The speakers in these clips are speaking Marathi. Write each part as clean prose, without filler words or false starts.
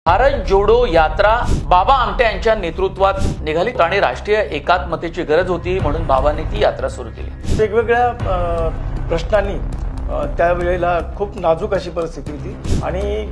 भारत जोडो यात्रा बाबा आमटे यांच्या नेतृत्वात निघाली आणि राष्ट्रीय एकात्मतेची गरज होती म्हणून बाबांनी ती यात्रा सुरू केली। वेगवेगळ्या प्रश्नांनी त्यावेळेला खूप नाजूक अशी परिस्थिती होती आणि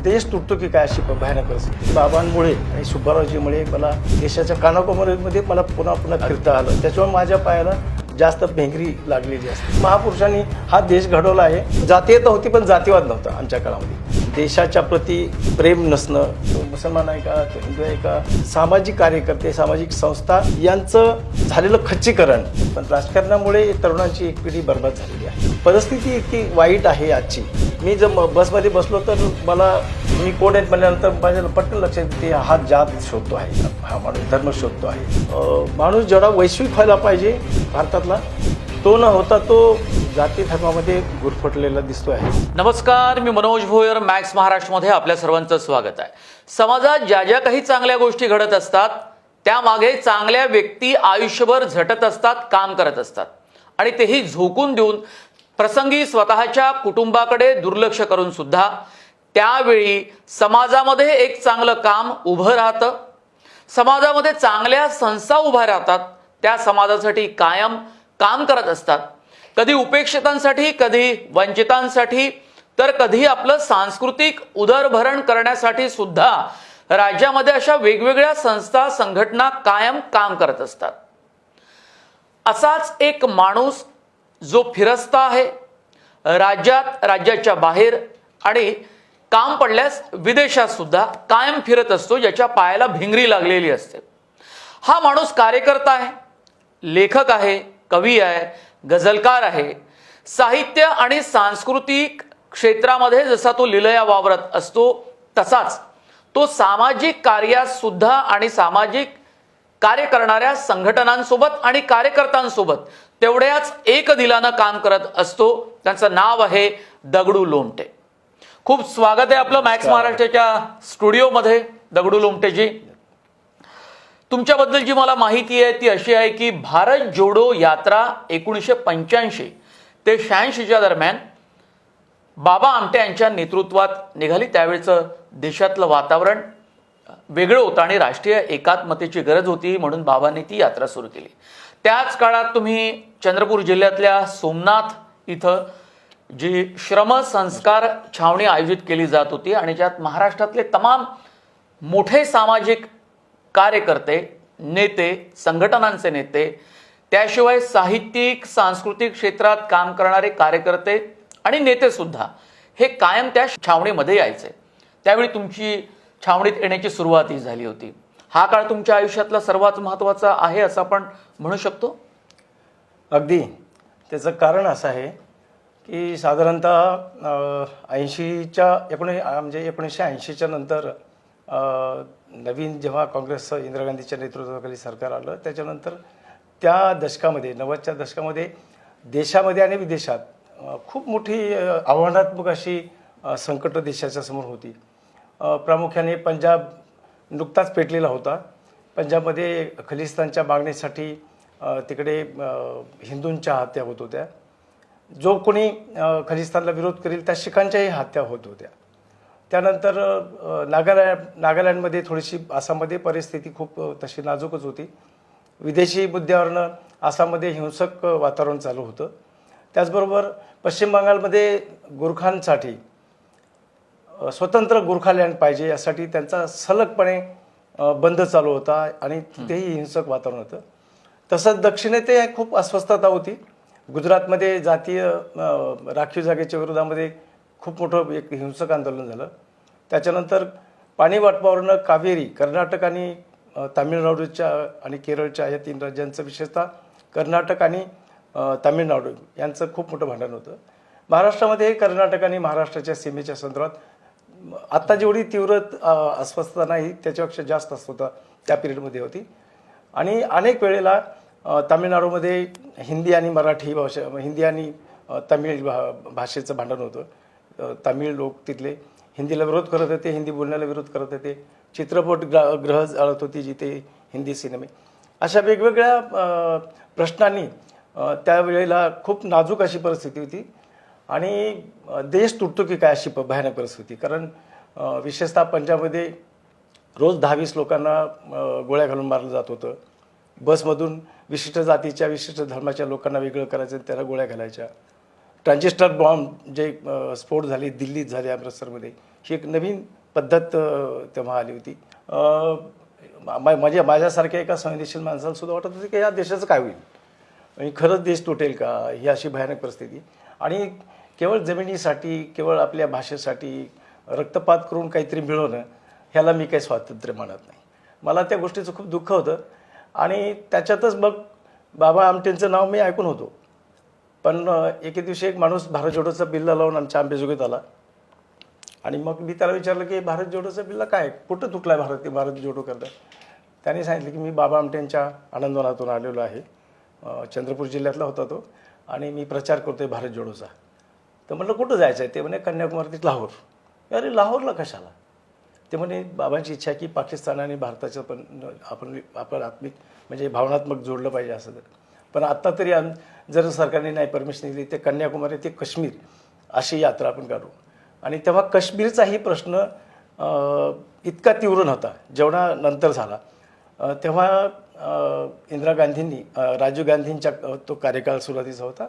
देश तुटतो की काय अशी भयानक परिस्थिती। बाबांमुळे आणि सुब्बारावजीमुळे मला देशाच्या कानाकोपऱ्यामध्ये मला पुन्हा पुन्हा फिरता आलं। त्याच्यामुळे माझ्या पायाला जास्त भेंगरी लागलेली असते। महापुरुषांनी हा देश घडवला आहे। जातीयता होती पण जातीवाद नव्हता आमच्या काळामध्ये। देशाच्या प्रती प्रेम नसणं, मुसलमान आहे का हिंदू आहे का, सामाजिक कार्यकर्ते सामाजिक संस्था यांचं झालेलं खच्चीकरण, पण राजकारणामुळे तरुणांची एक पिढी बर्बाद झालेली आहे। परिस्थिती इतकी वाईट आहे आजची। मी जर बसमध्ये बसलो तर मला मी कोण आहेत म्हणल्यानंतर माझ्या पटकन लक्षात येते हा जात शोधतो आहे, हा माणूस धर्म शोधतो आहे। माणूस जेवढा वैश्विक व्हायला पाहिजे भारतातला तो न होता तो जाती धर्मामध्ये गुरफटलेला दिसतो आहे। नमस्कार, मी मनोज भोयर, मॅक्स महाराष्ट्रमध्ये आपल्या सर्वांचं स्वागत आहे। समाजात ज्या ज्या काही चांगल्या गोष्टी घडत असतात त्यामागे चांगल्या व्यक्ती आयुष्यभर झटत असतात, काम करत असतात आणि तेही झोकून देऊन प्रसंगी स्वतःच्या कुटुंबाकडे दुर्लक्ष करून सुद्धा त्यावेळी समाजामध्ये एक चांगलं काम उभं राहतं, समाजामध्ये चांगल्या संस्था उभ्या राहतात, त्या समाजासाठी कायम काम करत असतात। कधी उपेक्षितांसाठी, कधी वंचितांसाठी, तर कधी आपलं सांस्कृतिक उदरभरण करण्यासाठी सुद्धा राज्यामध्ये अशा वेगवेगळ्या संस्था संघटना कायम काम करत असतात। असाच एक माणूस जो फिरस्ता आहे राज्यात, राज्याच्या बाहेर आणि काम पडल्यास विदेशात सुद्धा कायम फिरत असतो, ज्याच्या पायाला भिंगरी लागलेली असते। हा माणूस कार्यकर्ता आहे, लेखक आहे, कवी आहे, गझलकार आहे। साहित्य आणि सांस्कृतिक क्षेत्रामध्ये जसा तो लिलया वावरत असतो तसाच तो सामाजिक कार्यात सुद्धा आणि सामाजिक कार्य करणाऱ्या संघटनांसोबत आणि कार्यकर्त्यांसोबत तेवढ्याच एक दिलानं काम करत असतो। त्यांचं नाव आहे दगडू लोमटे। खूप स्वागत आहे आपलं मॅक्स महाराष्ट्राच्या स्टुडिओमध्ये दगडू लोमटेजी। तुमच्याबद्दल जी मला माहिती आहे ती अशी आहे की भारत जोडो यात्रा 1985 ते 86च्या दरम्यान बाबा आमटे यांच्या नेतृत्वात निघाली। त्यावेळेचं देशातलं वातावरण वेगळं होतं आणि राष्ट्रीय एकात्मतेची गरज होती म्हणून बाबांनी ती यात्रा सुरू केली। त्याच काळात तुम्ही चंद्रपूर जिल्ह्यातल्या सोमनाथ इथं जी श्रमसंस्कार छावणी आयोजित केली जात होती आणि ज्यात महाराष्ट्रातले तमाम मोठे सामाजिक कार्यकर्ते, नेते, संघटनांचे नेते, त्याशिवाय साहित्यिक सांस्कृतिक क्षेत्रात काम करणारे कार्यकर्ते आणि नेते सुद्धा हे कायम त्या छावणीमध्ये यायचे। त्यावेळी तुमची छावणीत येण्याची सुरुवातही झाली होती। हा काळ तुमच्या आयुष्यातला सर्वात महत्त्वाचा आहे असं आपण म्हणू शकतो। अगदी त्याचं कारण असं आहे की साधारणतः 1980च्या नंतर नवीन जेव्हा काँग्रेस इंदिरा गांधीच्या नेतृत्वाखाली सरकार आलं त्याच्यानंतर त्या दशकामध्ये 90च्या दशकामध्ये देशामध्ये आणि विदेशात खूप मोठी आव्हानात्मक अशी संकट देशाच्या समोर होती। प्रामुख्याने पंजाब नुकताच पेटलेला होता। पंजाबमध्ये खलिस्तानच्या मागणीसाठी तिकडे हिंदूंच्या हत्या होत होत्या। जो कोणी खलिस्तानला विरोध करेल त्या शिखांच्याही हत्या होत होत्या। त्यानंतर नागालँडमध्ये थोडीशी आसाममध्ये परिस्थिती खूप तशी नाजूकच होती। विदेशी मुद्द्यावरनं आसाममध्ये हिंसक वातावरण चालू होतं। त्याचबरोबर पश्चिम बंगालमध्ये गुरखांसाठी स्वतंत्र गोरखालँड पाहिजे यासाठी त्यांचा सलगपणे बंद चालू होता आणि तिथेही हिंसक वातावरण होतं। तसंच दक्षिणेतही खूप अस्वस्थता होती। गुजरातमध्ये जातीय राखीव जागेच्या विरोधामध्ये खूप मोठं एक हिंसक आंदोलन झालं। त्याच्यानंतर पाणी वाटपावरनं कावेरी, कर्नाटक आणि तामिळनाडूच्या आणि केरळच्या या 3 राज्यांचं, विशेषतः कर्नाटक आणि तामिळनाडू यांचं खूप मोठं भांडण होतं। महाराष्ट्रामध्ये कर्नाटक आणि महाराष्ट्राच्या सीमेच्या संदर्भात आत्ता जेवढी तीव्र अस्वस्थता नाही त्याच्यापेक्षा जास्त अस्वस्थता त्या पिरियडमध्ये होती। आणि अनेक वेळेला तामिळनाडूमध्ये हिंदी आणि मराठी भाषा, हिंदी आणि तमिळ भाषेचं भांडण होतं। तमिळ लोक तिथले हिंदीला विरोध करत होते, हिंदी बोलण्याला विरोध करत होते। चित्रपटगृह जाळत होती जिथे हिंदी सिनेमे। अशा वेगवेगळ्या प्रश्नांनी त्यावेळेला खूप नाजूक अशी परिस्थिती होती आणि देश तुटतो की काय अशी भयानक परिस्थिती। कारण विशेषतः पंजाबमध्ये रोज 10-20 लोकांना गोळ्या घालून मारलं जात होतं. बसमधून विशिष्ट जातीच्या विशिष्ट धर्माच्या लोकांना वेगळं करायचं आणि त्याला गोळ्या घालायच्या. ट्रान्झिस्टर बॉम्ब जे स्फोट झाले दिल्लीत झाले, अमृतसरमध्ये, ही एक नवीन पद्धत तेव्हा आली होती. माझ्यासारख्या एका संवेदनशील माणसाला सुद्धा वाटत होतं की या देशाचं काय होईल आणि खरंच देश तुटेल का, ही अशी भयानक परिस्थिती. आणि केवळ जमिनीसाठी, केवळ आपल्या भाषेसाठी रक्तपात करून काहीतरी मिळवणं, ह्याला मी काही स्वातंत्र्य मानत नाही. मला त्या गोष्टीचं खूप दुःख होतं. आणि त्याच्यातच मग बाबा आमटेंचं नाव मी ऐकून होतो. पण एके दिवशी एक माणूस भारत जोडोचा बिल्ला लावून आमच्या आंबेजोगाईत आला. आणि मग मी त्याला विचारलं की भारत जोडोचा बिल्ला काय, कुठं तुटला आहे भारत जोडो करता. त्याने सांगितलं की मी बाबा आमटेंच्या आनंदवनातून आलेलो आहे, चंद्रपूर जिल्ह्यातला होता तो, आणि मी प्रचार करतो आहे भारत जोडोचा. तर म्हटलं कुठं जायचं आहे. ते म्हणे कन्याकुमारी, लाहोर. अरे लाहोरला कशाला. ते म्हणे बाबांची इच्छा आहे की पाकिस्तान आणि भारताचं पण आपण आत्मिक म्हणजे भावनात्मक जोडलं पाहिजे असं. पण आत्ता तरी जर सरकारने नाही परमिशन दिली ते कन्याकुमारी ते काश्मीर अशी यात्रा आपण काढू. आणि तेव्हा काश्मीरचाही प्रश्न इतका तीव्र नव्हता जेवढा नंतर झाला. तेव्हा इंदिरा गांधींनी, राजीव गांधींच्या तो कार्यकाळ सुरुवातीचा होता,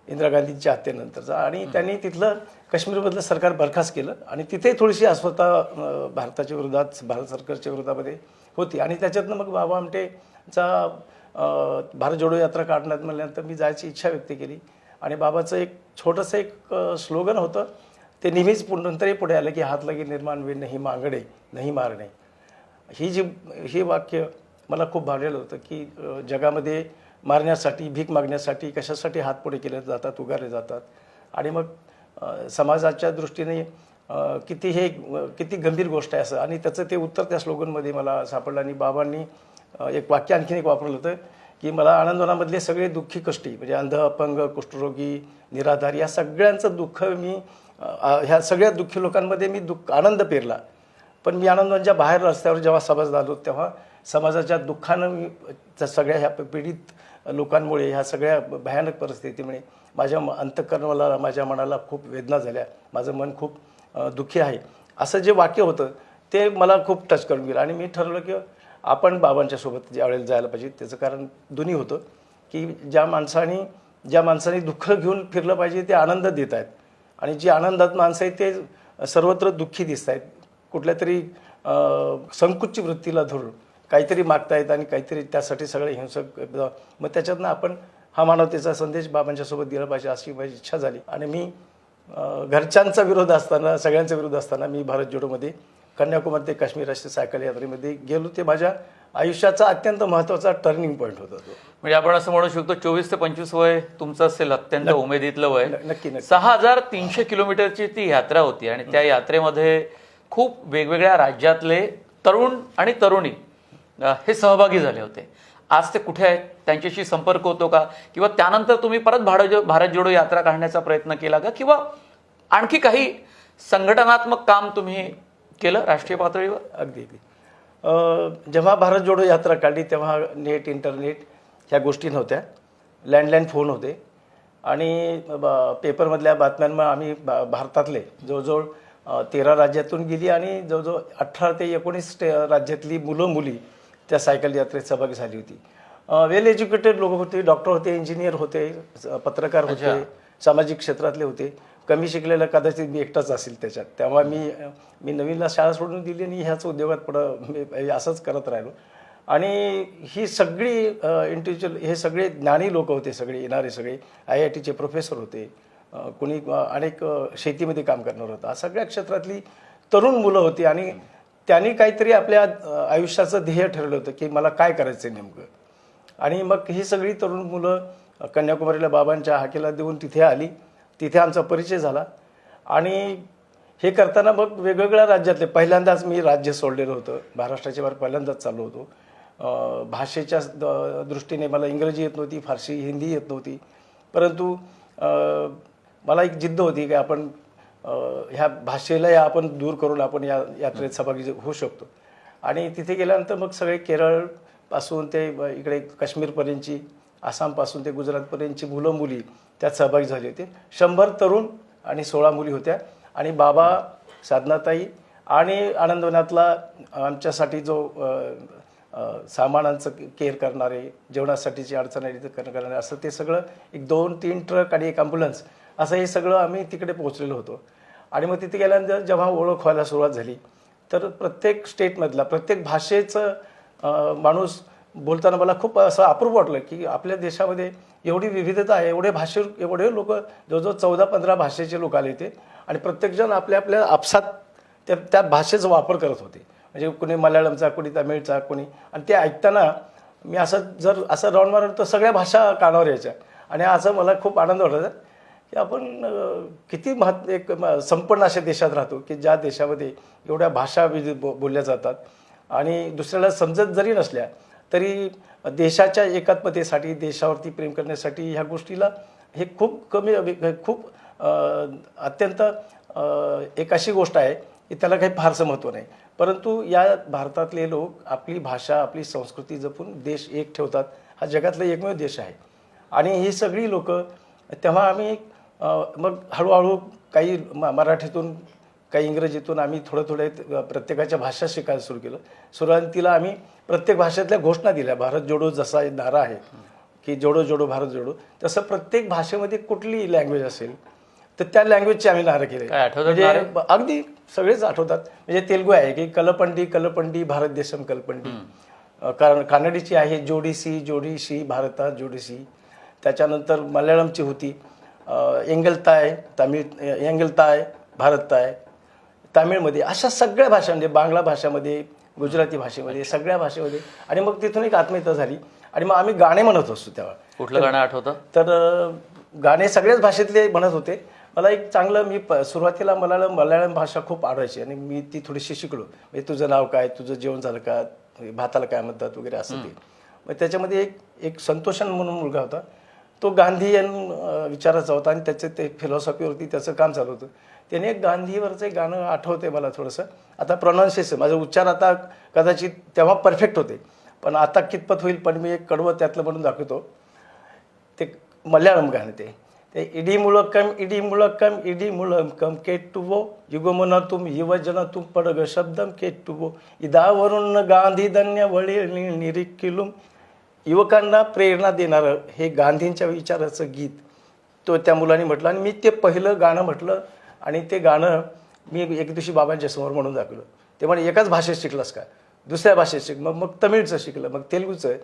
इंदिरा गांधींच्या हत्येनंतरचा, आणि त्यांनी तिथलं काश्मीरमधलं सरकार बरखास्त केलं. आणि तिथे थोडीशी अस्वस्थता भारताच्या विरोधात, भारत सरकारच्या विरोधामध्ये होती. आणि त्याच्यातनं मग बाबा आमटेचा भारत जोडो यात्रा काढण्यात म्हणल्यानंतर मी जायची इच्छा व्यक्त केली. आणि बाबाचं एक छोटंसं एक स्लोगन होतं, ते नेहमीच नंतरही पुढे आलं की हात लगे निर्माण वे नाही मागणे नाही मारणे. ही वाक्य मला खूप भावलेलं होतं की जगामध्ये मारण्यासाठी, भीक मागण्यासाठी, कशासाठी हात पुढे केले जातात, उगारले जातात. आणि मग समाजाच्या दृष्टीने किती गंभीर गोष्ट आहे असं. आणि त्याचं ते उत्तर त्या स्लोगनमध्ये मला सापडलं. आणि बाबांनी एक वाक्य आणखीन एक वापरलं होतं की मला आनंदवनामधले सगळे दुःखी कष्टी म्हणजे अंध, अपंग, कुष्ठरोगी, निराधार या सगळ्यांचं दुःख मी ह्या सगळ्या दुःखी लोकांमध्ये मी आनंद पेरला. पण मी आनंदवनच्या बाहेर रस्त्यावर जेव्हा सभा झालो तेव्हा समाजाच्या दुःखानं मी सगळ्या ह्या पीडित लोकांमुळे, ह्या सगळ्या भयानक परिस्थितीमुळे माझ्या अंतःकरणाला, माझ्या मनाला खूप वेदना झाल्या, माझं मन खूप दुःखी आहे असं जे वाक्य होतं ते मला खूप टच करून गेलं. आणि मी ठरवलं की आपण बाबांच्या सोबत ज्या वेळेला जायला पाहिजे. त्याचं कारण दोन्ही होतं की ज्या माणसाने दुःख घेऊन फिरलं पाहिजे ते आनंद देत आहेत, आणि जी आनंदात माणसं आहेत ते सर्वत्र दुःखी दिसत आहेत, कुठल्या तरी संकुची वृत्तीला धरून काहीतरी मागतायत आणि काहीतरी त्यासाठी सगळे हिंसक. मग त्याच्यातनं आपण हा मानवतेचा संदेश बाबांच्या सोबत दिला पाहिजे अशी माझी इच्छा झाली. आणि मी घरच्यांचा विरोध असताना, सगळ्यांचा विरोध असताना मी भारत जोडोमध्ये कन्याकुमारी ते काश्मीर राष्ट्रीय सायकल यात्रेमध्ये गेलो. ते माझ्या आयुष्याचा अत्यंत महत्त्वाचा टर्निंग पॉईंट होता तो. म्हणजे आपण असं म्हणू शकतो 24 ते 25 वय तुमचं असेल, अत्यंत उमेदीतलं वय. नक्की. 6300 किलोमीटरची ती यात्रा होती आणि त्या यात्रेमध्ये खूप वेगवेगळ्या राज्यातले तरुण आणि तरुणी हे सहभागी झाले होते. आज ते कुठे आहेत, त्यांच्याशी संपर्क होतो का, किंवा त्यानंतर तुम्ही परत भारत जोडो यात्रा काढण्याचा प्रयत्न केला का, किंवा आणखी काही संघटनात्मक काम तुम्ही केलं राष्ट्रीय पातळीवर? अगदी. जेव्हा भारत जोडो यात्रा काढली तेव्हा नेट, इंटरनेट ह्या गोष्टी नव्हत्या. लँडलाईन फोन होते. आणि पेपरमधल्या बातम्यांना आम्ही भारतातले जवळजवळ 13 राज्यातून गेली आणि जवळजवळ 18 ते 19 राज्यातली मुलं मुली त्या सायकल यात्रेत सहभागी झाली होती. वेल एज्युकेटेड लोक होते, डॉक्टर होते, इंजिनियर होते, पत्रकार होते, सामाजिक क्षेत्रातले होते. कमी शिकलेलं कदाचित मी एकटाच असेल त्याच्यात. तेव्हा मी नवीनला शाळा सोडून दिली आणि ह्याच उद्योगात पुढं असंच करत राहिलो. आणि ही सगळी इंडिव्हिज्युअल, हे सगळे ज्ञानी लोक होते, सगळे येणारे सगळे IITचे प्रोफेसर होते, कोणी अनेक शेतीमध्ये काम करणार होता, सगळ्या क्षेत्रातली तरुण मुलं होती. आणि त्यांनी काहीतरी आपल्या आयुष्याचं ध्येय ठरवलं होतं की मला काय करायचं आहे नेमकं. आणि मग ही सगळी तरुण मुलं कन्याकुमारीला बाबांच्या हाकेला देऊन तिथे आली. तिथे आमचा परिचय झाला. आणि हे करताना मग वेगवेगळ्या राज्यातले, पहिल्यांदाच मी राज्य सोडलेलं होतं, महाराष्ट्राच्या बाहेर पहिल्यांदाच चाललो होतो. भाषेच्या दृष्टीने मला इंग्रजी येत नव्हती, फारसी, हिंदी येत नव्हती, परंतु मला एक जिद्द होती की आपण ह्या भाषेला आपण दूर करून आपण या यात्रेत सहभागी होऊ शकतो. आणि तिथे गेल्यानंतर मग सगळे केरळपासून ते इकडे काश्मीरपर्यंतची, आसामपासून ते गुजरातपर्यंतची मुलं मुली त्यात सहभागी झाले होते. 100 तरुण आणि 16 मुली होत्या. आणि बाबा साधनाताई आणि आनंदवनातला आमच्यासाठी जो सामानांचं केअर करणारे, जेवणासाठीची अडचण आली तर करणारे, असं ते सगळं एक 2-3 ट्रक आणि एक ॲम्ब्युलन्स असं हे सगळं आम्ही तिकडे पोहोचलेलो होतो. आणि मग तिथे गेल्यानंतर जेव्हा ओळख व्हायला सुरुवात झाली तर प्रत्येक स्टेटमधला प्रत्येक भाषेचं माणूस बोलताना मला खूप असं अप्रूप वाटलं की आपल्या देशामध्ये एवढी विविधता आहे, एवढे लोक, जवळजवळ 14-15 भाषेचे लोक आले होते आणि प्रत्येकजण आपल्या आपल्या आपसात त्या भाषेचा वापर करत होते. म्हणजे कोणी मल्याळमचा, कोणी तमिळचा, कोणी, आणि ते ऐकताना मी असं राऊंड मारलं तर सगळ्या भाषा कानावर यायच्या. आणि असं मला खूप आनंद वाटायचा की आपण किती संपन्न अशा देशात राहतो की ज्या देशामध्ये एवढ्या भाषा बोलल्या जातात आणि दुसऱ्याला समजत जरी नसल्या तरी देशाच्या एकात्मतेसाठी, देशावरती प्रेम करण्यासाठी ह्या गोष्टीला हे खूप अत्यंत एक अशी गोष्ट आहे की त्याला काही फारसं महत्त्व नाही. परंतु या भारतातले लोक आपली भाषा, आपली संस्कृती जपून देश एक ठेवतात. हा जगातला एकमेव देश आहे. आणि ही सगळी लोक तेव्हा आम्ही मग हळूहळू काही मराठीतून, काही इंग्रजीतून आम्ही थोडे प्रत्येकाच्या भाषा शिकायला सुरू केलं. सुरुवातीला आम्ही प्रत्येक भाषेतल्या घोषणा दिल्या. भारत जोडो जसा नारा आहे की जोडो जोडो भारत जोडो, तसं प्रत्येक भाषेमध्ये कुठली लँग्वेज असेल तर त्या लँग्वेजचे आम्ही नारे केले. म्हणजे अगदी सगळेच आठवतात. म्हणजे तेलुगू आहे की कलपंडी कलपंडी भारत देशम कलपंडी, कारण कानडीची आहे जोडीसी जोडीशी भारता जोडीसी. त्याच्यानंतर मल्याळमची होती एंगलताय, एंगलताय भारताय, तामिळमध्ये. अशा सगळ्या भाषा, म्हणजे बांगला भाषामध्ये, गुजराती भाषेमध्ये, सगळ्या भाषेमध्ये. आणि मग तिथून एक आत्मीयता झाली आणि मग आम्ही गाणे म्हणत असतो तेव्हा. कुठलं गाणं आठवतं? तर गाणे सगळ्याच भाषेतले म्हणत होते. मला एक चांगलं, मी सुरुवातीला मल्याळम भाषा खूप आवडायची आणि मी ती थोडीशी शिकलो. म्हणजे तुझं नाव काय, तुझं जेवण झालं का, भाताला काय म्हणतात वगैरे असं ते. मग त्याच्यामध्ये एक संतोषन म्हणून मुलगा होता, तो गांधीयन विचाराचा होता आणि त्याचं ते फिलॉसॉफीवरती त्याचं काम चालू होतं. त्याने एक गांधीवरचं एक गाणं आठवते मला थोडंसं. आता प्रोनाऊन्सिएशन, माझा उच्चार आता कदाचित तेव्हा परफेक्ट होते पण आता कितपत होईल, पण मी एक कडवं त्यातलं म्हणून दाखवतो. ते मल्याळम गाणं ते इडी मुळकम इडी मुळकम इडी मुळकम केट्टुवो युगमन तुम युवजन तुम पडग शब्दम केट्टुवो इदावरून गांधी धन्य वळी निरिकिलुम. युवकांना प्रेरणा देणारं हे गांधींच्या विचाराचं गीत तो त्या मुलाने म्हटलं. आणि मी ते पहिलं गाणं म्हटलं आणि ते गाणं मी एक दिवशी बाबांच्या समोर म्हणून दाखवलं. ते म्हणे एकाच भाषेत शिकलास का, दुसऱ्या भाषेत शिक. मग तमिळचं शिकलं, मग तेलुगूचं.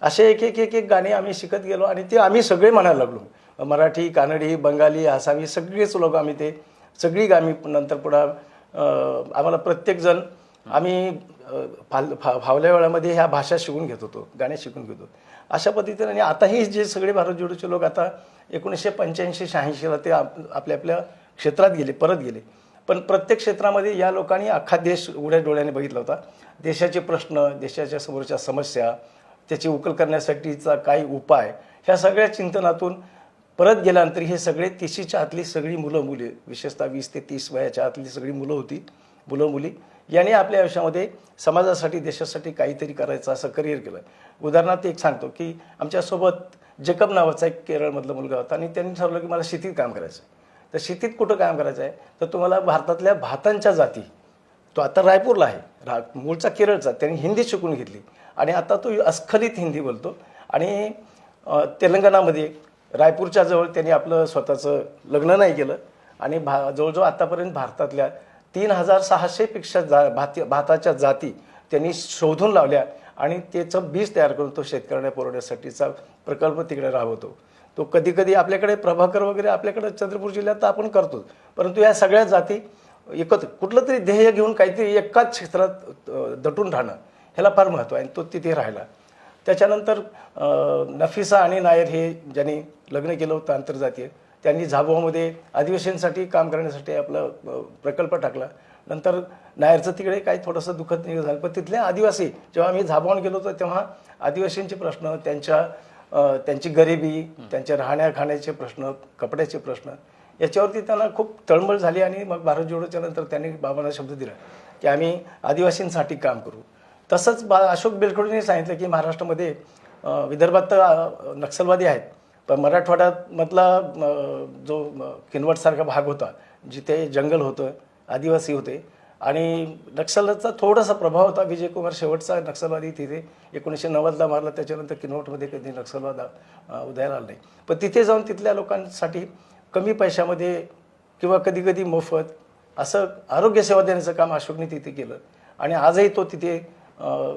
असे एक गाणे आम्ही शिकत गेलो आणि ते आम्ही सगळे म्हणायला लागलो. मराठी, कानडी, बंगाली, आसामी सगळेच लोक आम्ही ते सगळी गाणी. नंतर पुढं आम्हाला प्रत्येकजण आम्ही फावल्या वेळामध्ये ह्या भाषा शिकून घेत होतो, गाणे शिकून घेतो अशा पद्धतीने. आणि आताही जे सगळे भारत जोडोचे लोक आता 1985-86ला ते आपल्या आपल्या क्षेत्रात गेले, परत गेले. पण प्रत्येक क्षेत्रामध्ये या लोकांनी अख्खा देश उघड्या डोळ्याने बघितला होता. देशाचे प्रश्न, देशाच्या समोरच्या समस्या, त्याची उकल करण्यासाठीचा काही उपाय, ह्या सगळ्या चिंतनातून परत गेल्यानंतर हे सगळे 30च्या आतली सगळी मुलं मुली, विशेषतः 20 ते 30 वयाच्या आतली सगळी मुलं मुली यांनी आपल्या आयुष्यामध्ये समाजासाठी, देशासाठी काहीतरी करायचं असं करिअर केलं. उदाहरणार्थ एक सांगतो की आमच्यासोबत जेकब नावाचा एक केरळमधला मुलगा होता आणि त्यांनी ठरवलं की मला शेतीत काम करायचं. तर शेतीत कुठं काम करायचं आहे, तर तुम्हाला भारतातल्या भातांच्या जाती, तो आता रायपूरला आहे, मूळचा केरळचा, त्यांनी हिंदी शिकून घेतली आणि आता तो अस्खलित हिंदी बोलतो. आणि तेलंगणामध्ये रायपूरच्या जवळ त्यांनी आपलं स्वतःचं लग्न नाही केलं आणि जवळजवळ आत्तापर्यंत भारतातल्या 3600पेक्षा भाताच्या जाती त्यांनी शोधून लावल्या आणि त्याचं बीज तयार करून तो शेतकऱ्यांना पुरवण्यासाठीचा प्रकल्प तिकडे राबवतो. तो कधी आपल्याकडे प्रभाकर वगैरे आपल्याकडे चंद्रपूर जिल्ह्यात तर आपण करतो, परंतु या सगळ्या जाती एकत्र कुठलं तरी ध्येय घेऊन काहीतरी एकाच क्षेत्रात दटून राहणं ह्याला फार महत्त्व आहे आणि तो तिथे राहिला. त्याच्यानंतर नफिसा आणि नायर हे ज्यांनी लग्न केलं होतं आंतरजातीय, त्यांनी झाबुआमध्ये आदिवासींसाठी काम करण्यासाठी आपला प्रकल्प टाकला. नंतर नायरचं तिकडे काही थोडंसं दुःखद झालं, पण तिथले आदिवासी जेव्हा आम्ही झाबुआहून गेलो होतो तेव्हा आदिवासींचे प्रश्न, त्यांची गरिबी, त्यांच्या राहण्या खाण्याचे प्रश्न, कपड्याचे प्रश्न, याच्यावरती त्यांना खूप तळमळ झाली. आणि मग भारत जोडोच्या नंतर त्यांनी बाबांना शब्द दिला की आम्ही आदिवासींसाठी काम करू. तसंच अशोक बेलखोडेंनी सांगितलं की महाराष्ट्रामध्ये विदर्भात तर नक्षलवादी आहेत, पण मराठवाड्यात मधला जो किनवटसारखा भाग होता, जिथे जंगल होतं, आदिवासी होते आणि नक्षलचा थोडासा प्रभाव होता. विजयकुमार शेवटचा नक्षलवादी तिथे 1990ला मारला, त्याच्यानंतर किनवटमध्ये कधी नक्षलवाद उदयाला आला नाही. पण तिथे जाऊन तिथल्या लोकांसाठी कमी पैशामध्ये किंवा कधी कधी मोफत असं आरोग्यसेवा देण्याचं काम अशोकने तिथे केलं आणि आजही तो तिथे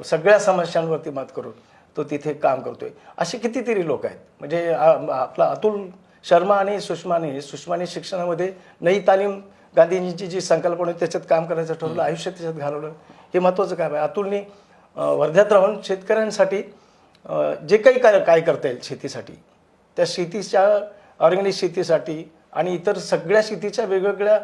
सगळ्या समस्यांवरती मात करून तो तिथे काम करतोय. असे कितीतरी लोक आहेत. म्हणजे आपला अतुल शर्मा आणि सुषमाने शिक्षणामध्ये नई तालीम गांधीजींची जी संकल्पना आहे त्याच्यात काम करायचं ठरवलं, आयुष्य त्याच्यात घालवलं. हे महत्त्वाचं काम आहे. अतुलने वर्ध्यात राहून शेतकऱ्यांसाठी जे काही काय करता येईल शेतीसाठी, त्या शेतीच्या ऑर्गॅनिक शेतीसाठी आणि इतर सगळ्या शेतीच्या वेगवेगळ्या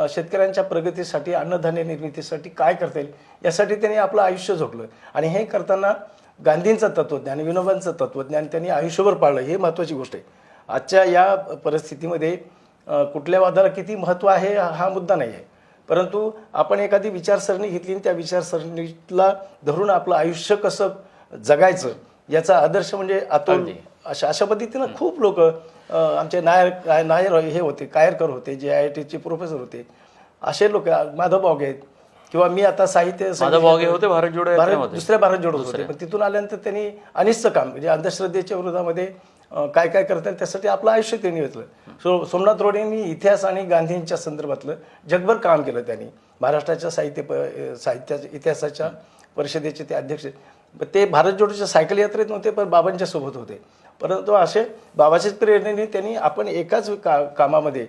शेतकऱ्यांच्या प्रगतीसाठी, अन्नधान्य निर्मितीसाठी काय करता येईल यासाठी त्यांनी आपलं आयुष्य झोकलं. आणि हे करताना गांधींचं तत्त्वज्ञान, विनोबांचं तत्त्वज्ञान त्यांनी आयुष्यभर पाळलं. हे महत्त्वाची गोष्ट आहे. आजच्या या परिस्थितीमध्ये कुठल्या वादाला किती महत्त्व आहे हा मुद्दा नाही आहे, परंतु आपण एखादी विचारसरणी घेतली आणि त्या विचारसरणीला धरून आपलं आयुष्य कसं जगायचं याचा आदर्श म्हणजे अतुल. अशा पद्धतीनं खूप लोक आमचे नायर हे होते, कायरकर होते, जे IITचे प्रोफेसर होते, असे लोक, माधव बावगे आहेत किंवा मी आता साहित्य होते दुसऱ्या भारत जोडो होते. पण तिथून आल्यानंतर त्यांनी अनिष्ट काम म्हणजे अंधश्रद्धेच्या विरोधामध्ये काय काय करतात त्यासाठी आपलं आयुष्य त्यांनी घेतलं. सोमनाथ रोड यांनी इतिहास आणि गांधींच्या संदर्भातलं जगभर काम केलं. त्यांनी महाराष्ट्राच्या साहित्याच्या इतिहासाच्या परिषदेचे ते अध्यक्ष. ते भारत जोडोच्या सायकल यात्रेत नव्हते पण बाबांच्या सोबत होते. परंतु असे बाबाच्याच प्रेरणेने त्यांनी आपण एकाच कामामध्ये